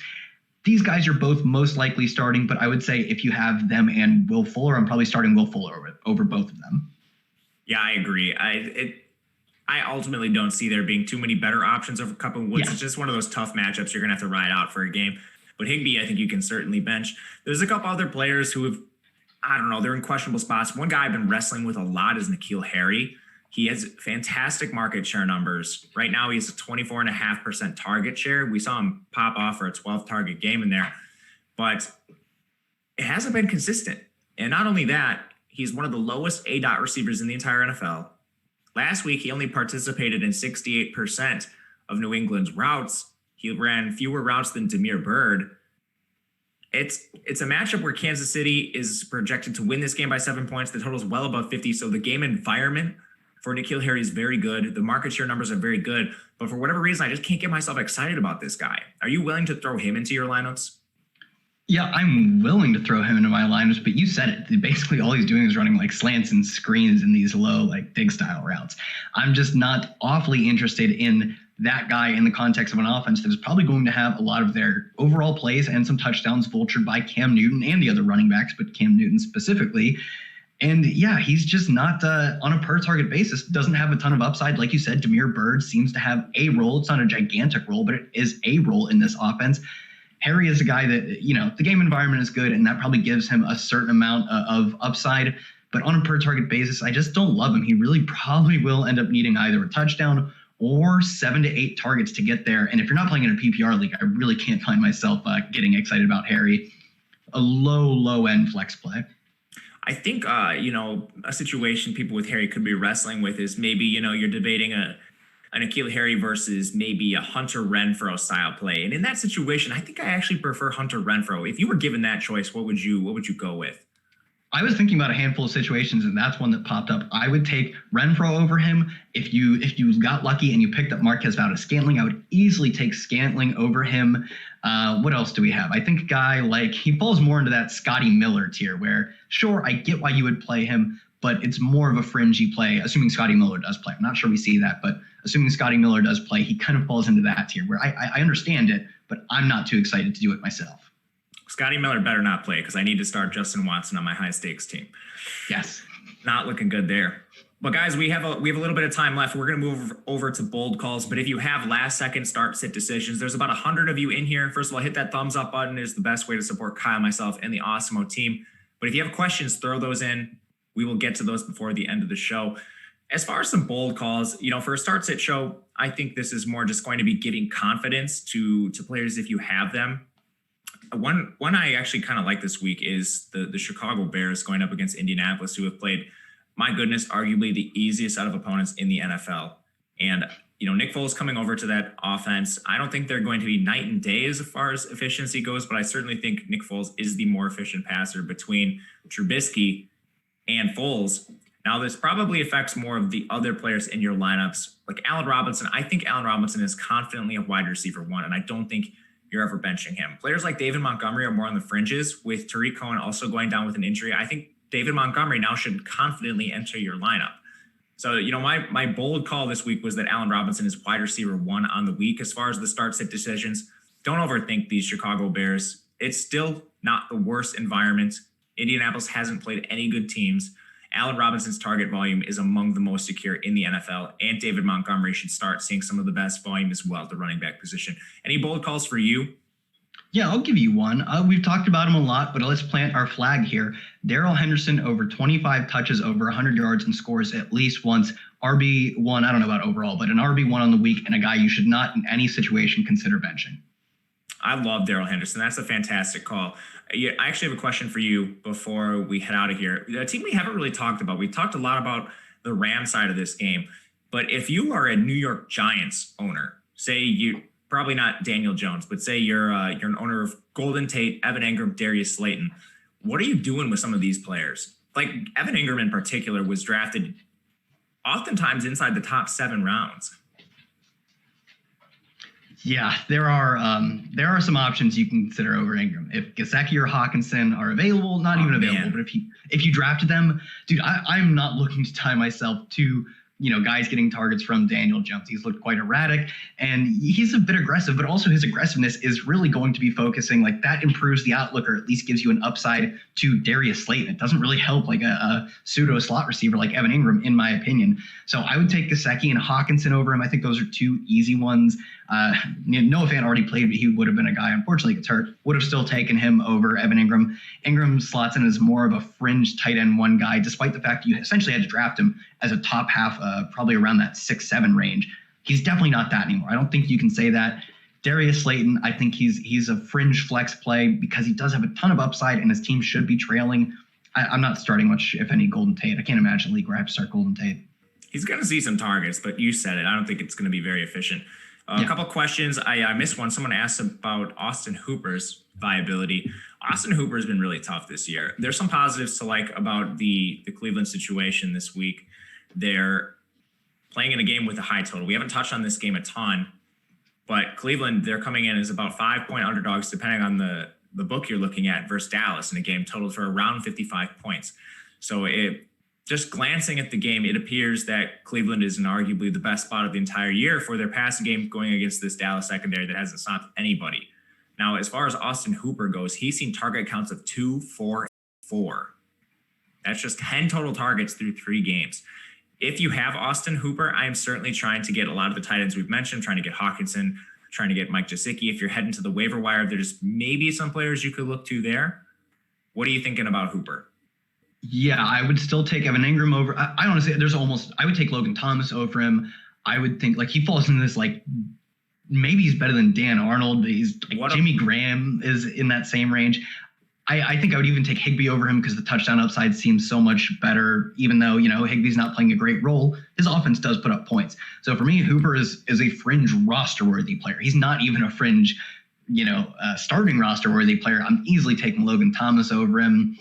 S2: These guys are both most likely starting, but I would say if you have them and Will Fuller, I'm probably starting Will Fuller over both of them.
S1: Yeah, I agree. I ultimately don't see there being too many better options over Kupp and Woods. Yeah. It's just one of those tough matchups you're going to have to ride out for a game. But Higbee, I think you can certainly bench. There's a couple other players who have, they're in questionable spots. One guy I've been wrestling with a lot is N'Keal Harry. He has fantastic market share numbers. Right now, he has a 24.5% target share. We saw him pop off for a 12-target game in there. But it hasn't been consistent. And not only that, he's one of the lowest ADOT receivers in the entire NFL. Last week, he only participated in 68% of New England's routes. He ran fewer routes than Damiere Byrd. It's a matchup where Kansas City is projected to win this game by 7 points. The total is well above 50, so the game environment for N'Keal Harry is very good. The market share numbers are very good. But for whatever reason, I just can't get myself excited about this guy. Are you willing to throw him into your lineups?
S2: Yeah, I'm willing to throw him into my lineups, but you said it. Basically, all he's doing is running like slants and screens in these low, like dig style routes. I'm just not awfully interested in that guy in the context of an offense that is probably going to have a lot of their overall plays and some touchdowns vultured by Cam Newton and the other running backs, but Cam Newton specifically. And yeah, he's just not on a per target basis, doesn't have a ton of upside. Like you said, Damiere Byrd seems to have a role. It's not a gigantic role, but it is a role in this offense. Harry is a guy that, you know, the game environment is good, and that probably gives him a certain amount of upside. But on a per target basis, I just don't love him. He really probably will end up needing either a touchdown or 7 to 8 targets to get there. And if you're not playing in a PPR league, I really can't find myself getting excited about Harry. A low end flex play.
S1: I think, a situation people with Harry could be wrestling with is maybe, you're debating an N'Keal Harry versus maybe a Hunter Renfrow style play. And in that situation, I think I actually prefer Hunter Renfrow. If you were given that choice, what would you go with?
S2: I was thinking about a handful of situations, and that's one that popped up. I would take Renfrow over him. If you got lucky and you picked up Marquez Valdes-Scantling, I would easily take Scantling over him. What else do we have? I think a guy he falls more into that Scotty Miller tier where, sure, I get why you would play him, but it's more of a fringy play, assuming Scotty Miller does play. I'm not sure we see that, but assuming Scotty Miller does play, he kind of falls into that tier where I understand it, but I'm not too excited to do it myself.
S1: Scotty Miller better not play because I need to start Justin Watson on my high stakes team.
S2: Yes.
S1: Not looking good there. But guys, we have a little bit of time left. We're going to move over to bold calls. But if you have last second start sit decisions, there's about 100 of you in here. First of all, hit that thumbs up button. Is the best way to support Kyle, myself, and the Awesemo team. But if you have questions, throw those in. We will get to those before the end of the show. As far as some bold calls, for a start sit show, I think this is more just going to be giving confidence to players if you have them. One I actually kind of like this week is the Chicago Bears going up against Indianapolis, who have played, my goodness, arguably the easiest out of opponents in the NFL. And, Nick Foles coming over to that offense, I don't think they're going to be night and day as far as efficiency goes, but I certainly think Nick Foles is the more efficient passer between Trubisky and Foles. Now, this probably affects more of the other players in your lineups, like Allen Robinson. I think Allen Robinson is confidently a wide receiver one, and I don't think you're ever benching him. Players like David Montgomery are more on the fringes, with Tariq Cohen also going down with an injury. I think David Montgomery now should confidently enter your lineup. So, my bold call this week was that Allen Robinson is wide receiver one on the week. As far as the start sit decisions, don't overthink these Chicago Bears. It's still not the worst environment. Indianapolis hasn't played any good teams. Allen Robinson's target volume is among the most secure in the NFL, and David Montgomery should start seeing some of the best volume as well at the running back position. Any bold calls for you?
S2: Yeah, I'll give you one. We've talked about him a lot, but let's plant our flag here. Daryl Henderson, over 25 touches, over 100 yards, and scores at least once. RB1, I don't know about overall, but an RB1 on the week, and a guy you should not in any situation consider benching.
S1: I love Daryl Henderson. That's a fantastic call. I actually have a question for you before we head out of here. A team we haven't really talked about. We talked a lot about the Ram side of this game, but if you are a New York Giants owner, say you probably not Daniel Jones, but say you're an owner of Golden Tate, Evan Ingram, Darius Slayton, what are you doing with some of these players? Like Evan Ingram in particular was drafted oftentimes inside the top 7 rounds.
S2: Yeah, there are some options you can consider over Ingram. If Gajewski or Hawkinson are available, not even available, but if you drafted them, dude, I'm not looking to tie myself to guys getting targets from Daniel Jones. He's looked quite erratic, and he's a bit aggressive, but also his aggressiveness is really going to be focusing, like that improves the outlook, or at least gives you an upside to Darius Slayton. It doesn't really help like a pseudo slot receiver like Evan Ingram, in my opinion. So I would take Gajewski and Hawkinson over him. I think those are two easy ones. Noah Fant already played, but he would have been a guy, unfortunately gets hurt, would have still taken him over Evan Ingram. Ingram slots in as more of a fringe tight end one guy, despite the fact that you essentially had to draft him as a top half, probably around that 6-7 range. He's definitely not that anymore. I don't think you can say that. Darius Slayton, I think he's a fringe flex play because he does have a ton of upside and his team should be trailing. I'm not starting much, if any, Golden Tate. I can't imagine a league where I have to start Golden Tate.
S1: He's going to see some targets, but you said it. I don't think it's going to be very efficient. A couple questions. I missed one. Someone asked about Austin Hooper's viability. Austin Hooper has been really tough this year. There's some positives to like about the Cleveland situation this week. They're playing in a game with a high total. We haven't touched on this game a ton, but Cleveland, they're coming in as about 5-point underdogs, depending on the book you're looking at, versus Dallas in a game totaled for around 55 points. So just glancing at the game, it appears that Cleveland is in arguably the best spot of the entire year for their passing game going against this Dallas secondary that hasn't stopped anybody. Now, as far as Austin Hooper goes, he's seen target counts of 2, 4, 4. That's just 10 total targets through 3 games. If you have Austin Hooper, I am certainly trying to get a lot of the tight ends we've mentioned, trying to get Hawkinson, trying to get Mike Gesicki. If you're heading to the waiver wire, there's maybe some players you could look to there. What are you thinking about Hooper?
S2: Yeah, I would still take Evan Ingram over. I honestly, I would take Logan Thomas over him. I would think like he falls into this, like maybe he's better than Dan Arnold. He's like Jimmy Graham is in that same range. I think I would even take Higbee over him because the touchdown upside seems so much better, even though, Higbee's not playing a great role. His offense does put up points. So for me, Hooper is a fringe roster-worthy player. He's not even a fringe, starting roster-worthy player. I'm easily taking Logan Thomas over him.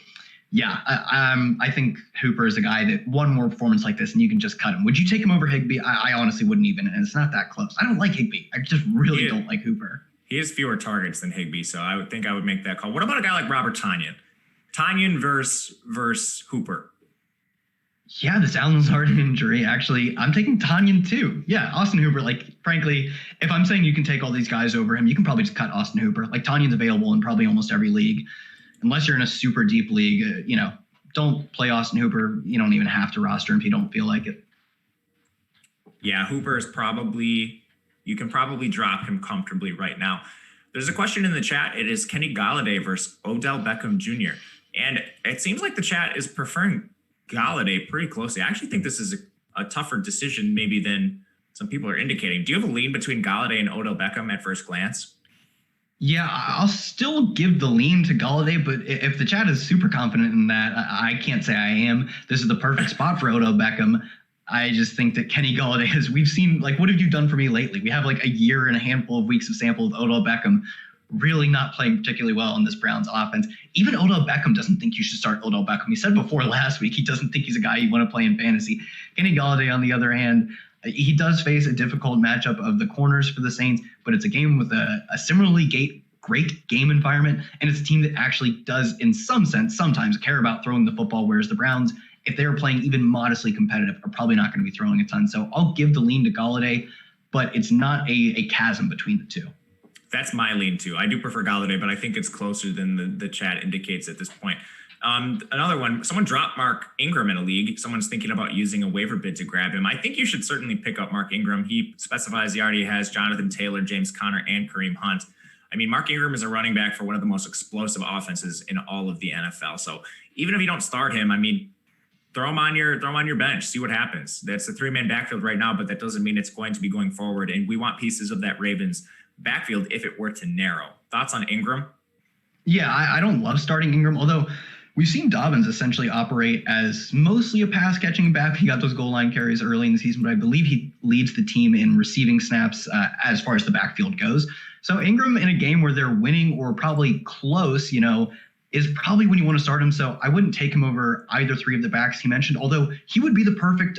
S2: Yeah, I think Hooper is a guy that one more performance like this and you can just cut him. Would you take him over Higbee? I honestly wouldn't even, and it's not that close. I don't like Higbee. I just really don't like Hooper.
S1: He has fewer targets than Higbee, so I would think I would make that call. What about a guy like Robert Tonyan? Tonyan versus Hooper.
S2: Yeah, this Allen Lazard injury, actually, I'm taking Tonyan too. Yeah, Austin Hooper, frankly, if I'm saying you can take all these guys over him, you can probably just cut Austin Hooper. Tonyan's available in probably almost every league. Unless you're in a super deep league, don't play Austin Hooper. You don't even have to roster him if you don't feel like it.
S1: Yeah, Hooper is you can probably drop him comfortably right now. There's a question in the chat. It is Kenny Golladay versus Odell Beckham Jr. And it seems like the chat is preferring Golladay pretty closely. I actually think this is a tougher decision maybe than some people are indicating. Do you have a lean between Golladay and Odell Beckham at first glance?
S2: Yeah, I'll still give the lean to Golladay, but if the chat is super confident in that, I can't say I am. This is the perfect spot for Odell Beckham. I just think that Kenny Golladay we've seen, what have you done for me lately? We have a year and a handful of weeks of sample of Odell Beckham really not playing particularly well in this Browns offense. Even Odell Beckham doesn't think you should start Odell Beckham. He said before last week he doesn't think he's a guy you want to play in fantasy. Kenny Golladay, on the other hand, he does face a difficult matchup of the corners for the Saints, but it's a game with a similarly great game environment, and it's a team that actually does, in some sense, sometimes care about throwing the football, whereas the Browns, if they're playing even modestly competitive, are probably not going to be throwing a ton. So I'll give the lean to Golladay, but it's not a chasm between the two.
S1: That's my lean too. I do prefer Golladay, but I think it's closer than the chat indicates at this point. Another one, someone dropped Mark Ingram in a league. Someone's thinking about using a waiver bid to grab him. I think you should certainly pick up Mark Ingram. He specifies he already has Jonathan Taylor, James Conner, and Kareem Hunt. I mean, Mark Ingram is a running back for one of the most explosive offenses in all of the NFL. So even if you don't start him, I mean, throw him on your bench, see what happens. That's a 3-man backfield right now, but that doesn't mean it's going to be going forward. And we want pieces of that Ravens backfield if it were to narrow. Thoughts on Ingram?
S2: Yeah, I don't love starting Ingram, although we've seen Dobbins essentially operate as mostly a pass-catching back. He got those goal line carries early in the season, but I believe he leads the team in receiving snaps as far as the backfield goes. So Ingram in a game where they're winning or probably close, is probably when you want to start him. So I wouldn't take him over either 3 of the backs he mentioned, although he would be the perfect,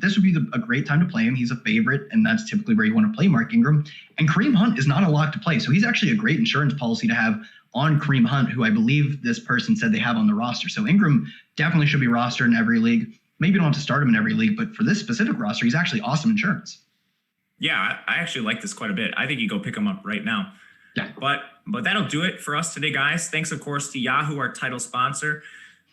S2: this would be a great time to play him. He's a favorite, and that's typically where you want to play Mark Ingram. And Kareem Hunt is not a lock to play. So he's actually a great insurance policy to have on Kareem Hunt, who I believe this person said they have on the roster. So Ingram definitely should be rostered in every league. Maybe you don't have to start him in every league, but for this specific roster, he's actually awesome insurance.
S1: Yeah, I actually like this quite a bit. I think you go pick him up right now.
S2: Yeah.
S1: But that'll do it for us today, guys. Thanks, of course, to Yahoo, our title sponsor.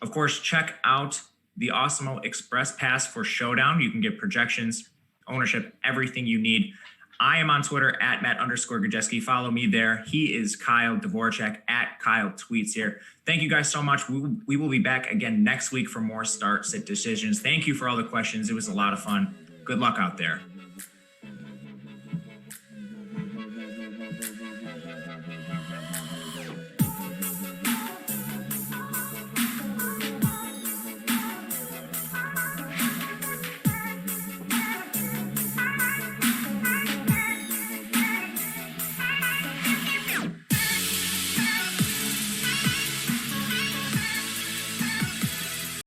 S1: Of course, check out the Awesemo Express Pass for Showdown. You can get projections, ownership, everything you need. I am on Twitter at Matt_Gajewski. Follow me there. He is Kyle Dvorchak at Kyle Tweets here. Thank you guys so much. We will be back again next week for more start sit decisions. Thank you for all the questions. It was a lot of fun. Good luck out there.